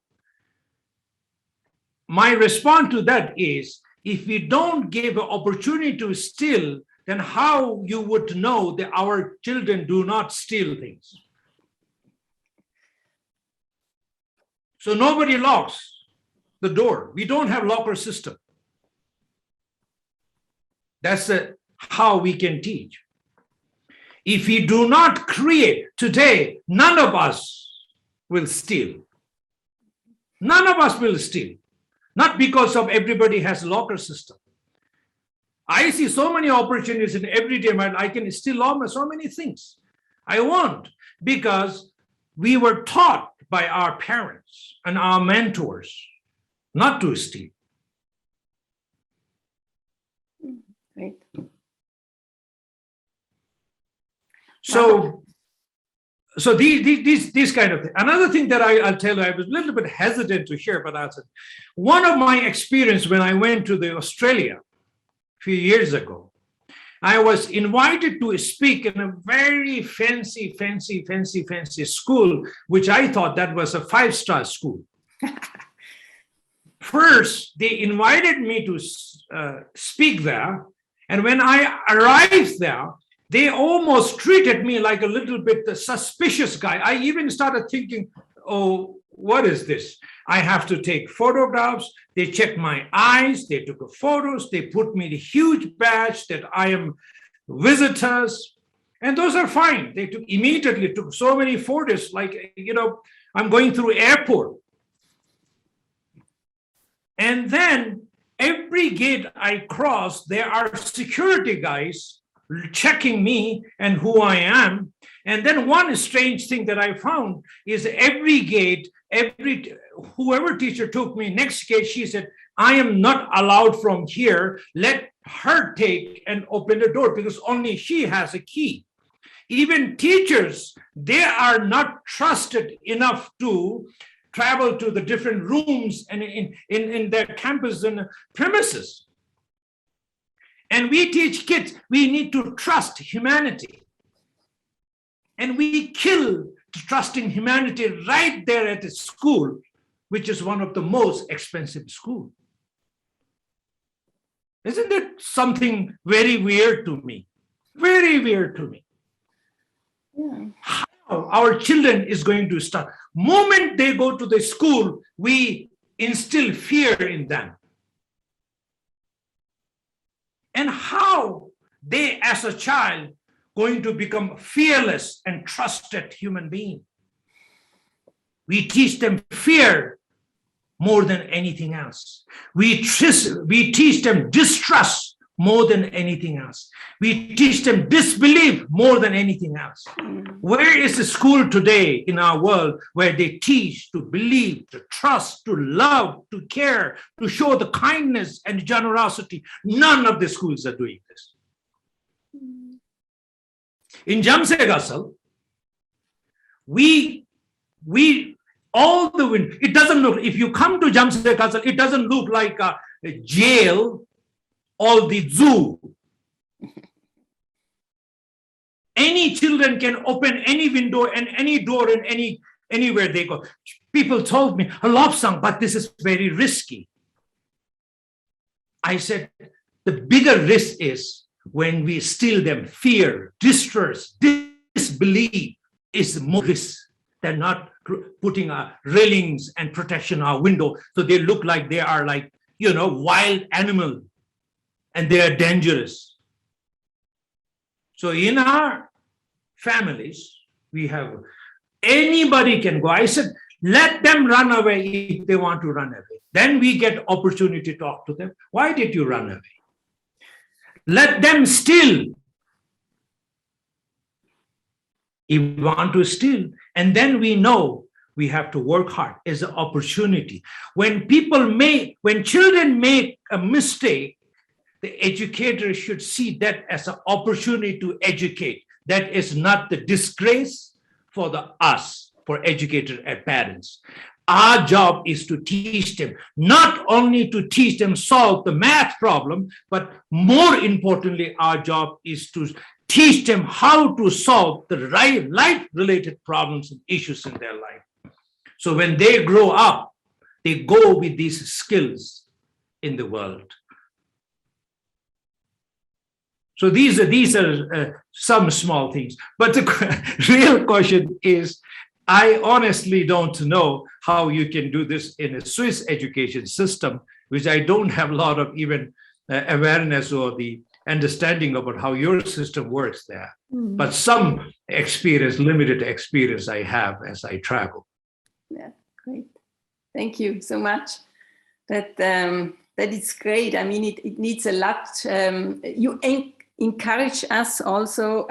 S2: My response to that is, if we don't give an opportunity to steal, then how you would know that our children do not steal things? So nobody locks the door. We don't have locker system. That's how we can teach. If we do not create today, none of us will steal. None of us will steal. Not because of everybody has a locker system. I see so many opportunities in everyday life. I can steal almost so many things I want, because we were taught by our parents and our mentors not to steal.
S1: Right.
S2: So these kind of things. Another thing that I'll tell you, I was a little bit hesitant to share, but I said, one of my experience when I went to Australia a few years ago, I was invited to speak in a very fancy school, which I thought that was a 5-star school. First, they invited me to speak there. And when I arrived there, they almost treated me like a little bit the suspicious guy. I even started thinking, oh, what is this? I have to take photographs. They checked my eyes. They took photos. They put me the huge badge that I am visitors. And those are fine. They immediately took so many photos, like, I'm going through airport. And then every gate I cross, there are security guys checking me and who I am. And then one strange thing that I found is every gate, whoever teacher took me, next gate, she said, I am not allowed from here. Let her take and open the door, because only she has a key. Even teachers, they are not trusted enough to travel to the different rooms and in their campus and premises. And we teach kids, we need to trust humanity. And we kill trusting humanity right there at the school, which is one of the most expensive schools. Isn't that something very weird to me? Very weird to me.
S1: Yeah.
S2: How our children is going to start. Moment they go to the school, we instill fear in them. And how they, as a child, going to become fearless and trusted human being. We teach them fear more than anything else. We teach them distrust more than anything else. We teach them disbelief more than anything else. Where is the school today in our world where they teach to believe, to trust, to love, to care, to show the kindness and generosity? None of the schools are doing this. In Jhamtse Gatsal, it doesn't look, if you come to Jhamtse Gatsal, it doesn't look like a jail or the zoo. Any children can open any window and any door and anywhere they go. People told me, Lobsang, but this is very risky. I said, the bigger risk is when we instill them fear, distrust, disbelief, is more risk than not putting railings and protection our window so they look like they are like, wild animal and they are dangerous. So in our families, we have anybody can go. I said, let them run away if they want to run away. Then we get opportunity to talk to them. Why did you run away? Let them steal. If you want to steal, and then we know we have to work hard as an opportunity. When children make a mistake, the educator should see that as an opportunity to educate. That is not the disgrace for us, for educators and parents. Our job is to teach them, not only to teach them solve the math problem, but more importantly, our job is to teach them how to solve the life-related problems and issues in their life. So when they grow up, they go with these skills in the world. So these are some small things. But the real question is, I honestly don't know how you can do this in a Swiss education system, which I don't have a lot of even awareness or the understanding about how your system works there. Mm-hmm. But some experience, limited experience I have as I travel.
S1: Yeah, great. Thank you so much. That is great. I mean, it needs a lot. You encourage us also,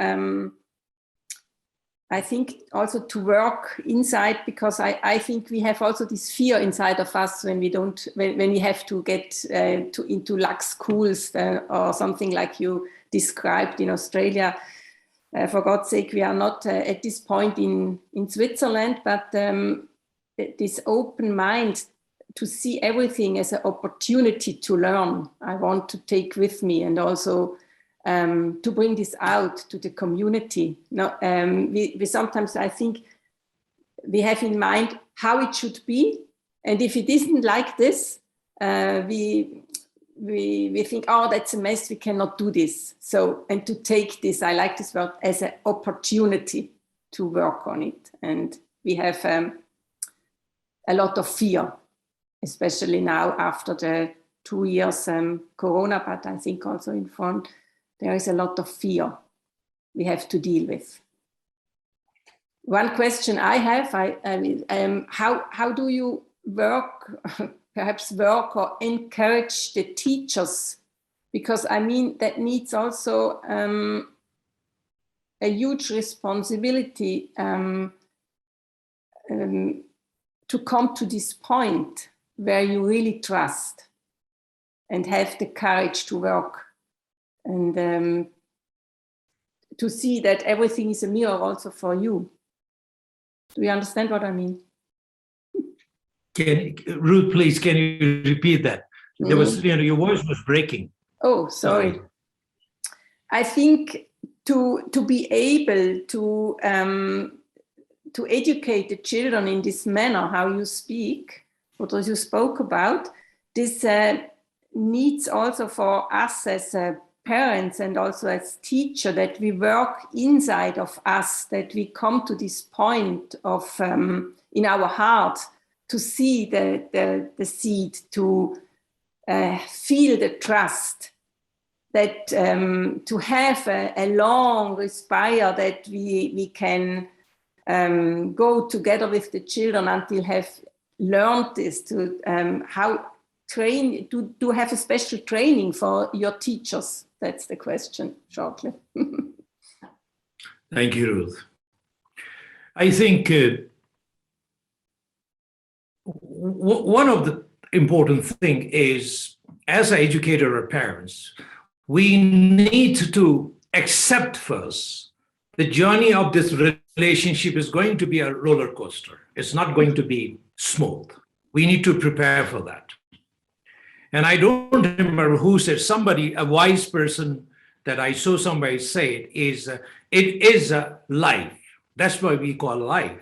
S1: I think, also to work inside, because I think we have also this fear inside of us when we have to get into luxe schools or something like you described in Australia. For God's sake, we are not at this point in Switzerland, but this open mind to see everything as an opportunity to learn, I want to take with me, and also to bring this out to the community. Now, we sometimes, I think, we have in mind how it should be, and if it isn't like this, we think, oh, that's a mess, we cannot do this. So, and to take this, I like this word, as an opportunity to work on it. And we have a lot of fear, especially now after the 2 years Corona, but I think also in front, there is a lot of fear we have to deal with. One question I have, how do you work or encourage the teachers? Because I mean, that needs also a huge responsibility to come to this point where you really trust and have the courage to work, and to see that everything is a mirror also for you. Do you understand what I mean?
S2: Ruth, please, can you repeat that? There was, your voice was breaking.
S1: Oh, sorry. I think to be able to educate the children in this manner, how you speak, what you spoke about, this needs also for us as parents and also as teacher, that we work inside of us, that we come to this point of in our heart to see the seed, to feel the trust, that to have a long respire, that we can go together with the children until have learned this, to how train, to have a special training for your teachers. That's the question, shortly.
S2: Thank you, Ruth. I think one of the important thing is, as an educator or parents, we need to accept first the journey of this relationship is going to be a roller coaster. It's not going to be smooth. We need to prepare for that. And I don't remember who said, somebody, a wise person that I saw somebody say it is a life. That's what we call life.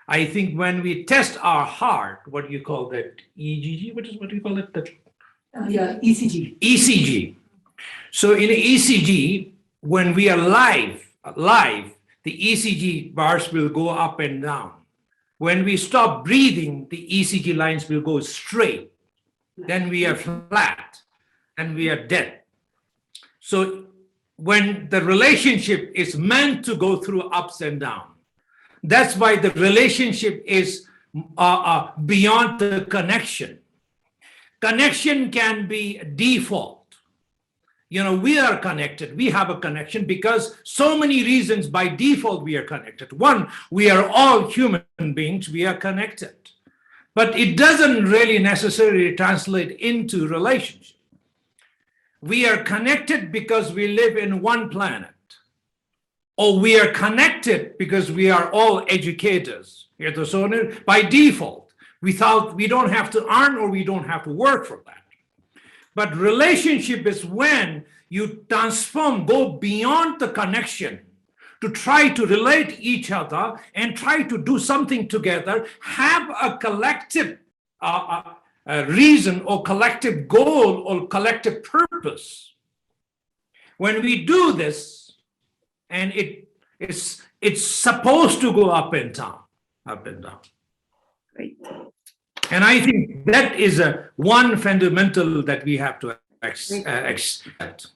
S2: I think when we test our heart, what do you call that? EGG? What do you call it?
S3: ECG.
S2: ECG. So in ECG, when we are live, the ECG bars will go up and down. When we stop breathing, the ECG lines will go straight. Then we are flat and we are dead. So when the relationship is meant to go through ups and downs, that's why the relationship is beyond the connection. Connection can be default. We are connected. We have a connection because so many reasons by default we are connected. One, we are all human beings. We are connected. But it doesn't really necessarily translate into relationship. We are connected because we live in one planet. Or we are connected because we are all educators. By default, we don't have to earn or we don't have to work for that. But relationship is when you transform, go beyond the connection to try to relate each other and try to do something together, have a collective reason or collective goal or collective purpose. When we do this, and it's supposed to go up and down.
S1: Great.
S2: And I think that is one fundamental that we have to accept.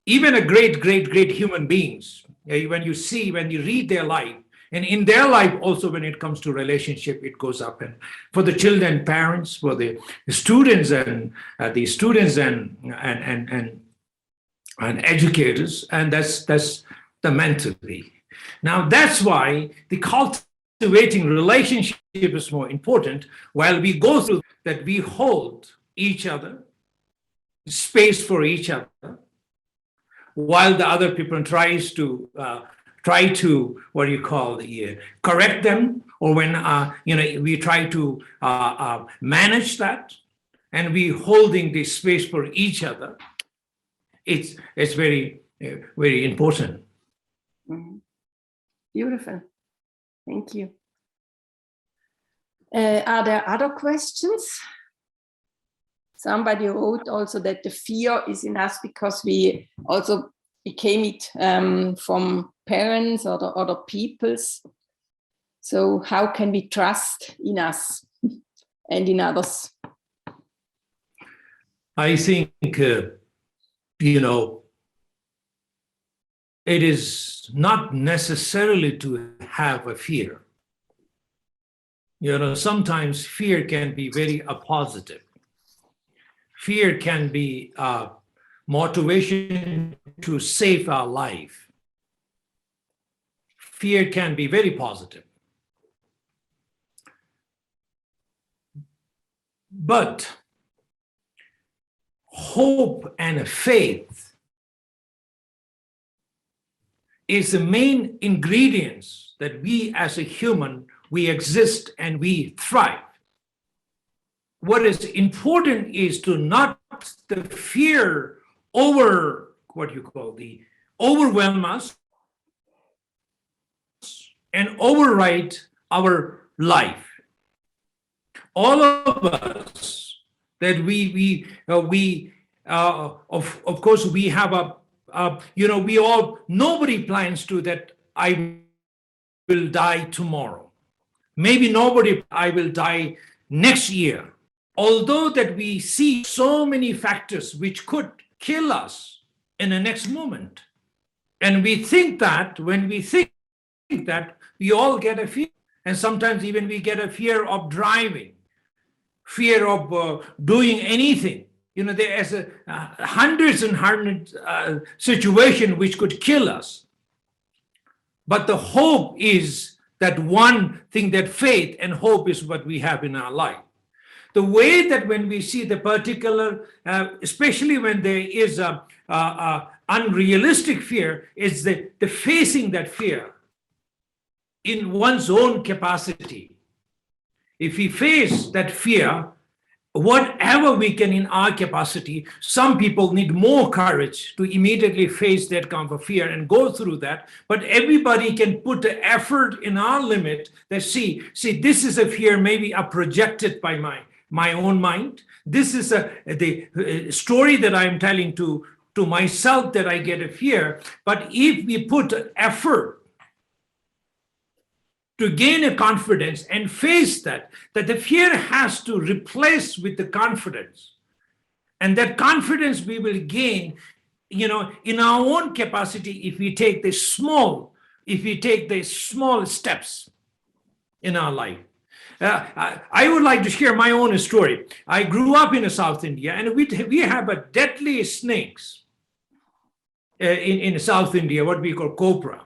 S2: Even a great human beings, when you read their life, and in their life also when it comes to relationship, it goes up. And for the children, parents, for the students and and educators, and that's the mentally. Now that's why the cultivating relationship is more important. While we go through that, we hold each other, space for each other, while the other people try to correct them, or when we try to manage that, and we holding the space for each other. It's very very important.
S1: Mm-hmm. Beautiful. Thank you. Are there other questions? Somebody wrote also that the fear is in us because we also became it from parents or other peoples. So how can we trust in us and in others?
S2: I think, it is not necessarily to have a fear. Sometimes fear can be very positive. Fear can be motivation to save our life. Fear can be very positive. But hope and faith is the main ingredients that we as a human, we exist and we thrive. What is important is to not the fear overwhelm us and override our life. All of us that of course we have nobody plans to that I will die tomorrow. Maybe I will die next year. Although that we see so many factors which could kill us in the next moment. And we think that when we think that, we all get a fear. And sometimes even we get a fear of driving, fear of doing anything. There's hundreds and hundreds situations which could kill us. But the hope is that one thing, that faith and hope is what we have in our life. The way that when we see the particular, especially when there is a unrealistic fear, is the facing that fear in one's own capacity. If we face that fear, whatever we can in our capacity, some people need more courage to immediately face that kind of fear and go through that. But everybody can put the effort in our limit that see, this is a fear maybe projected by my own mind. This is the story that I'm telling to myself that I get a fear. But if we put effort to gain a confidence and face that the fear has to replace with the confidence. And that confidence we will gain, in our own capacity if we take the small steps in our life. I would like to share my own story. I grew up in South India, and we have a deadly snakes in South India, what we call cobra.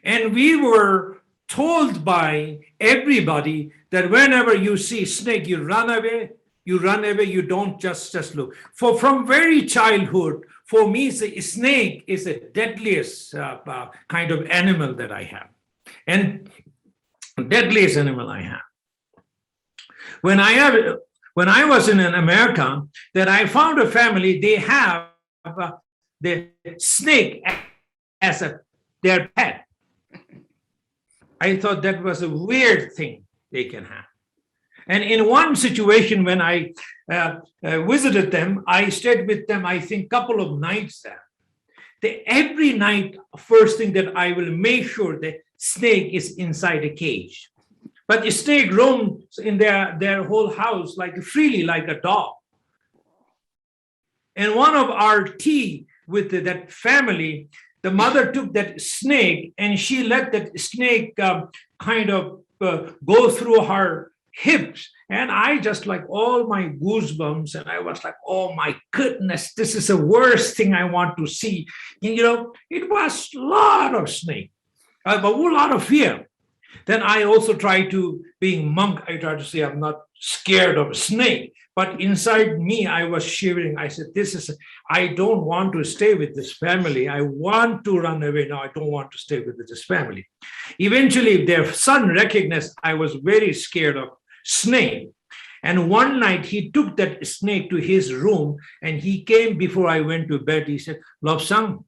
S2: And we were told by everybody that whenever you see snake, you run away, you don't just look. From very childhood, for me, the snake is the deadliest kind of animal that I have. And deadliest animal I have. When I was in America, that I found a family, they have the snake as their pet. I thought that was a weird thing they can have. And in one situation when I visited them, I stayed with them, I think, couple of nights there. Every night, first thing that I will make sure the snake is inside a cage. But the snake roams in their whole house like freely, like a dog. And one of our tea with that family, the mother took that snake and she let that snake kind of go through her hips. And I just like all my goosebumps, and I was like, oh my goodness, this is the worst thing I want to see. It was a lot of snake, a whole lot of fear. Then I also try to, being monk, I try to say I'm not scared of a snake, but inside me, I was shivering. I said, I don't want to stay with this family. I want to run away now. I don't want to stay with this family. Eventually, their son recognized I was very scared of snake. And one night he took that snake to his room and he came before I went to bed. He said, Lobsang,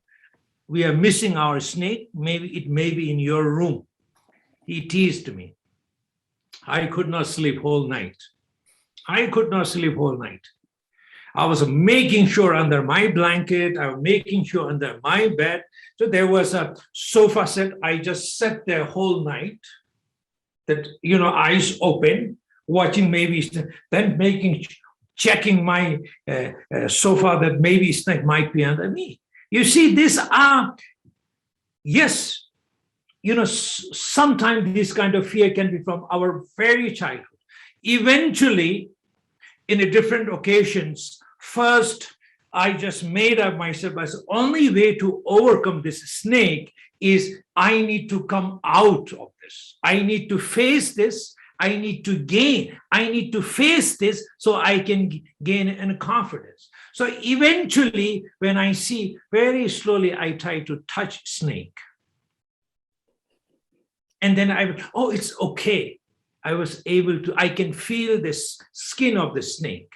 S2: we are missing our snake. Maybe it may be in your room. He teased me. I could not sleep whole night. I was making sure under my blanket, I was making sure under my bed. So there was a sofa set. I just sat there whole night, that, eyes open, watching maybe, then checking my sofa that maybe snake might be under me. You see, these are, yes, sometimes this kind of fear can be from our very childhood. Eventually, in different occasions, first, I just made up myself as the only way to overcome this snake is I need to come out of this. I need to face this. I need to face this so I can gain in confidence. So eventually, when I see, very slowly, I try to touch snake. And then it's okay. I can feel the skin of the snake.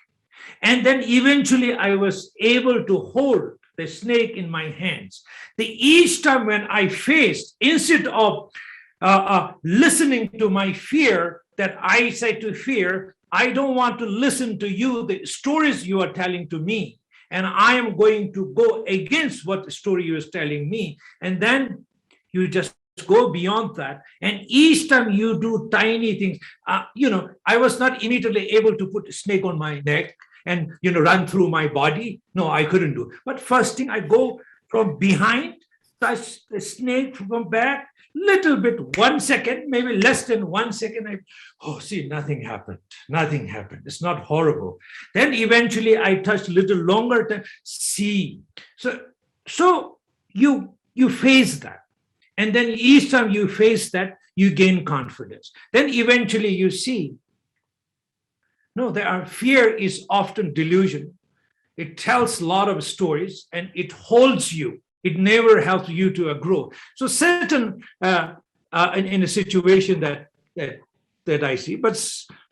S2: And then eventually I was able to hold the snake in my hands. Each time when I faced, instead of listening to my fear, that I say to fear, I don't want to listen to you, the stories you are telling to me. And I am going to go against what the story you is telling me. And then you just go beyond that. And each time you do tiny things, I was not immediately able to put a snake on my neck and, run through my body. No, I couldn't do. But first thing, I go from behind, touch the snake from back, little bit, 1 second, maybe less than 1 second. Nothing happened. Nothing happened. It's not horrible. Then eventually I touched a little longer time. See. So you face that. And then each time you face that, you gain confidence. Then eventually you see, fear is often delusion. It tells a lot of stories and it holds you. It never helps you to grow. So certain, in a situation that I see, but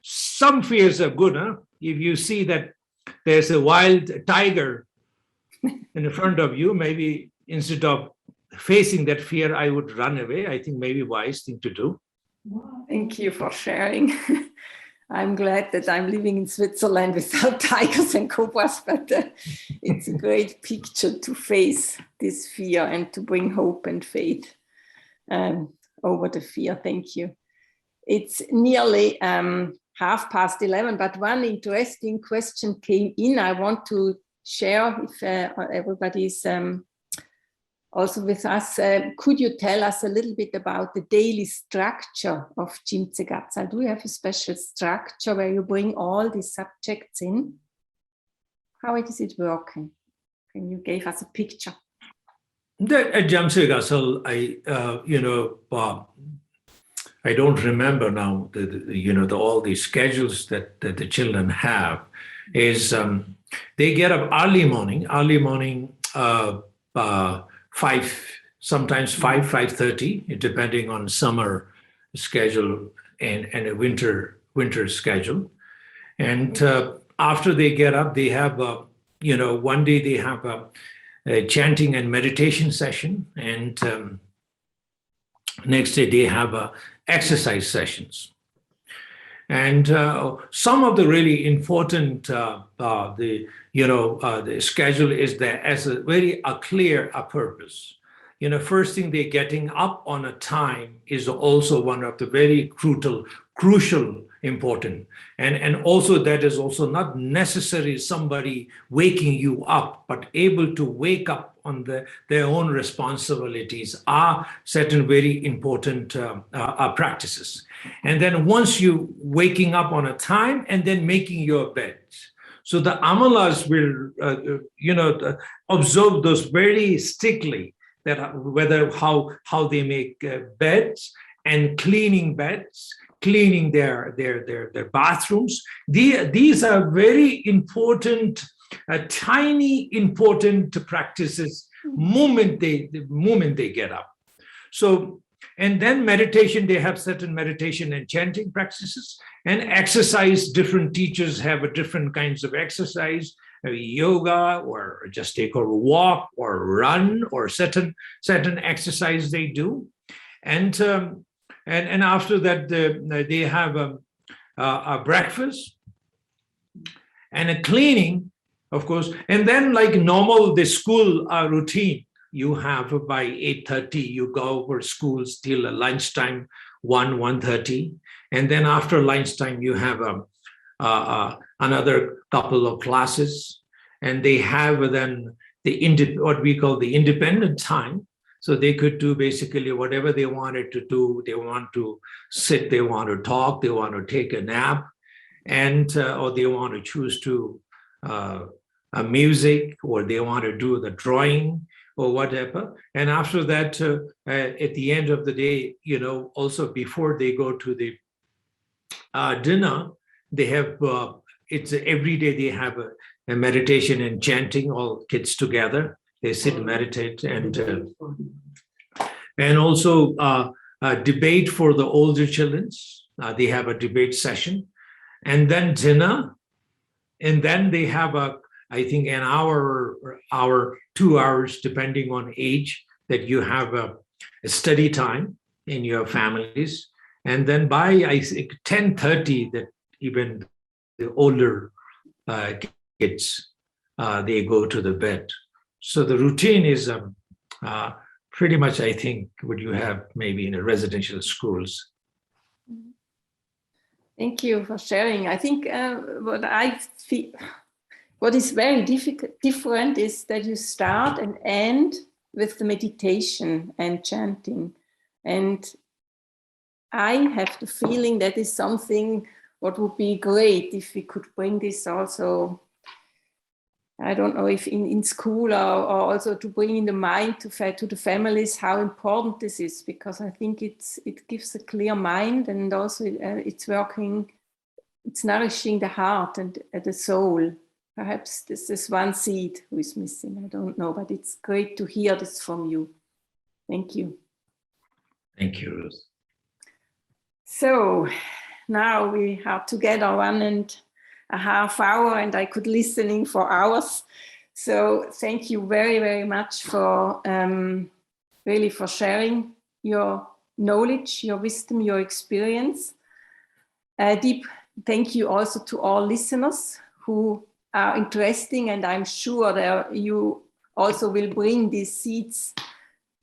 S2: some fears are good. If you see that there's a wild tiger in front of you, maybe instead of facing that fear, I would run away. I think maybe wise thing to do.
S1: Thank you for sharing. I'm glad that I'm living in Switzerland without tigers and cobras, but it's a great picture to face this fear and to bring hope and faith over the fear. Thank you. it's nearly 11:30, but one interesting question came in. I want to share if everybody is also with us. Could you tell us a little bit about the daily structure of Jhamtse Gatsal? Do you have a special structure where you bring all these subjects in? How is it working? Can you give us a picture?
S2: At Jhamtse Gatsal, I don't remember now all the schedules that the children have. Is they get up early morning, 5, sometimes 5:30, depending on summer schedule and a winter schedule. And after they get up, they have one day they have a chanting and meditation session, and next day they have exercise sessions. And some of the really important the schedule is there as a very clear purpose. First thing, they're getting up on a time is also one of the very crucial, important. And also that is also not necessarily somebody waking you up, but able to wake up on their own responsibilities are certain very important practices. And then once you waking up on a time and then making your bed. So the amalas will, observe those very strictly, that whether how they make beds and cleaning beds, cleaning their bathrooms. These are very important, tiny important practices the moment they get up. So, and then meditation, they have certain meditation and chanting practices, and exercise. Different teachers have different kinds of exercise, yoga, or just take a walk or run, or certain exercise they do. And after that, they have a breakfast and a cleaning, of course. And then, like normal, the school routine, you have by 8:30, you go over schools till lunchtime, 1:30. And then after lunchtime, you have another couple of classes. And they have then what we call the independent time. So they could do basically whatever they wanted to do. They want to sit, they want to talk, they want to take a nap, and or they want to choose to music, or they want to do the drawing or whatever. And after that, at the end of the day, also before they go to the dinner, they have it's every day they have a meditation and chanting, all kids together. They sit and meditate, and also a debate for the older children. They have a debate session, and then dinner, and then they have I think an hour, 2 hours, depending on age, that you have a study time in your families, and then by I think 10:30, that even the older kids they go to the bed. So the routine is pretty much, I think, what you have maybe in a residential schools.
S1: Thank you for sharing. I think what is very different is that you start and end with the meditation and chanting. And I have the feeling that is something what would be great if we could bring this also, I don't know if in school or also to bring in the mind to the families how important this is, because I think it gives a clear mind, and also it's nourishing the heart and the soul. Perhaps this is one seed who is missing. I don't know, but it's great to hear this from you. Thank you.
S2: Thank you, Ruth.
S1: So now we are together 1.5 hours, and I could listening for hours. So thank you very, very much for really for sharing your knowledge, your wisdom, your experience. Deep thank you also to all listeners who are interesting, and I'm sure that you also will bring these seeds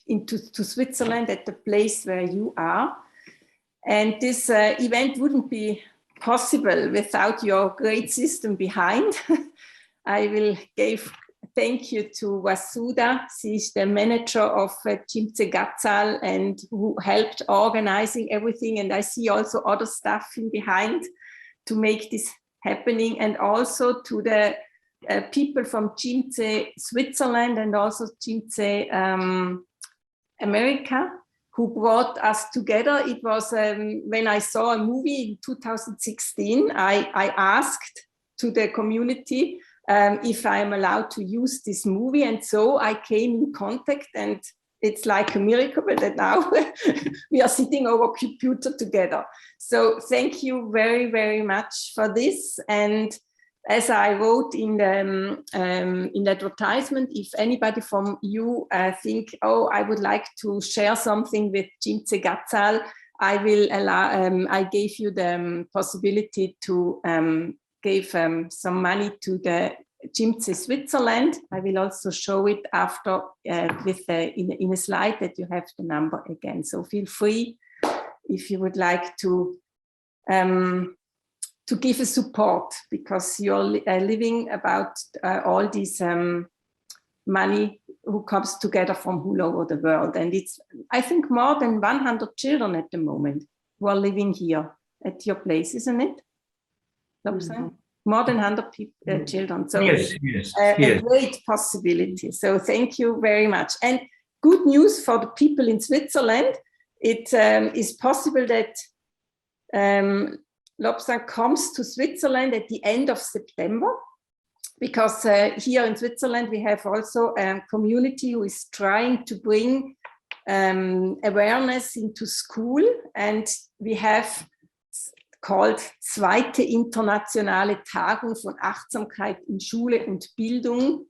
S1: to Switzerland at the place where you are. And this event wouldn't be possible without your great system behind. I will give thank you to Vasuda. She's the manager of Jhamtse Gatsal and who helped organizing everything. And I see also other staff in behind to make this happening. And also to the people from Jhamtse Switzerland and also Jhamtse America, who brought us together. It was when I saw a movie in 2016, I asked to the community if I'm allowed to use this movie. And so I came in contact, and it's like a miracle that now we are sitting over a computer together. So thank you very, very much for this. And as I wrote in the advertisement, if anybody from you think, oh, I would like to share something with Jhamtse Gatsal, I will allow. I gave you the possibility to give some money to the Jhamtse Switzerland. I will also show it after with in a slide that you have the number again. So feel free if you would like to give a support, because you're living about all this money who comes together from all over the world. And it's, I think, more than 100 children at the moment who are living here at your place, isn't it? Lobsang? More than 100 children. So
S2: yes.
S1: A great possibility. So thank you very much. And good news for the people in Switzerland. It is possible that Lobsang comes to Switzerland at the end of September, because here in Switzerland we have also a community who is trying to bring awareness into school, and we have called Zweite Internationale Tagung von Achtsamkeit in Schule und Bildung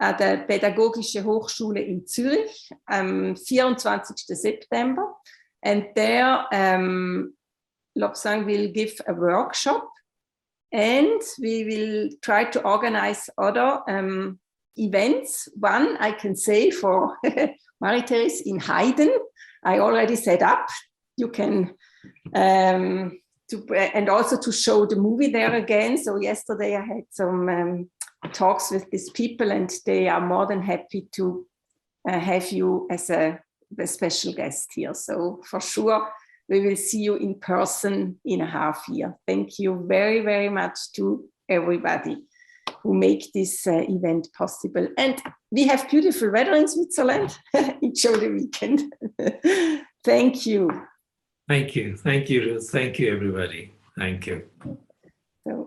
S1: at der Pädagogische Hochschule in Zürich am 24. September. And there Lobsang will give a workshop, and we will try to organize other events. One, I can say, for Marie-Therese in Heiden, I already set up. You can, and also to show the movie there again. So yesterday I had some talks with these people, and they are more than happy to have you as a special guest here. So for sure, we will see you in person in a half year. Thank you very, very much to everybody who make this event possible. And we have beautiful weather in Switzerland. Enjoy the weekend. Thank you.
S2: Thank you. Thank you, Ruth. Thank you, everybody. Thank you.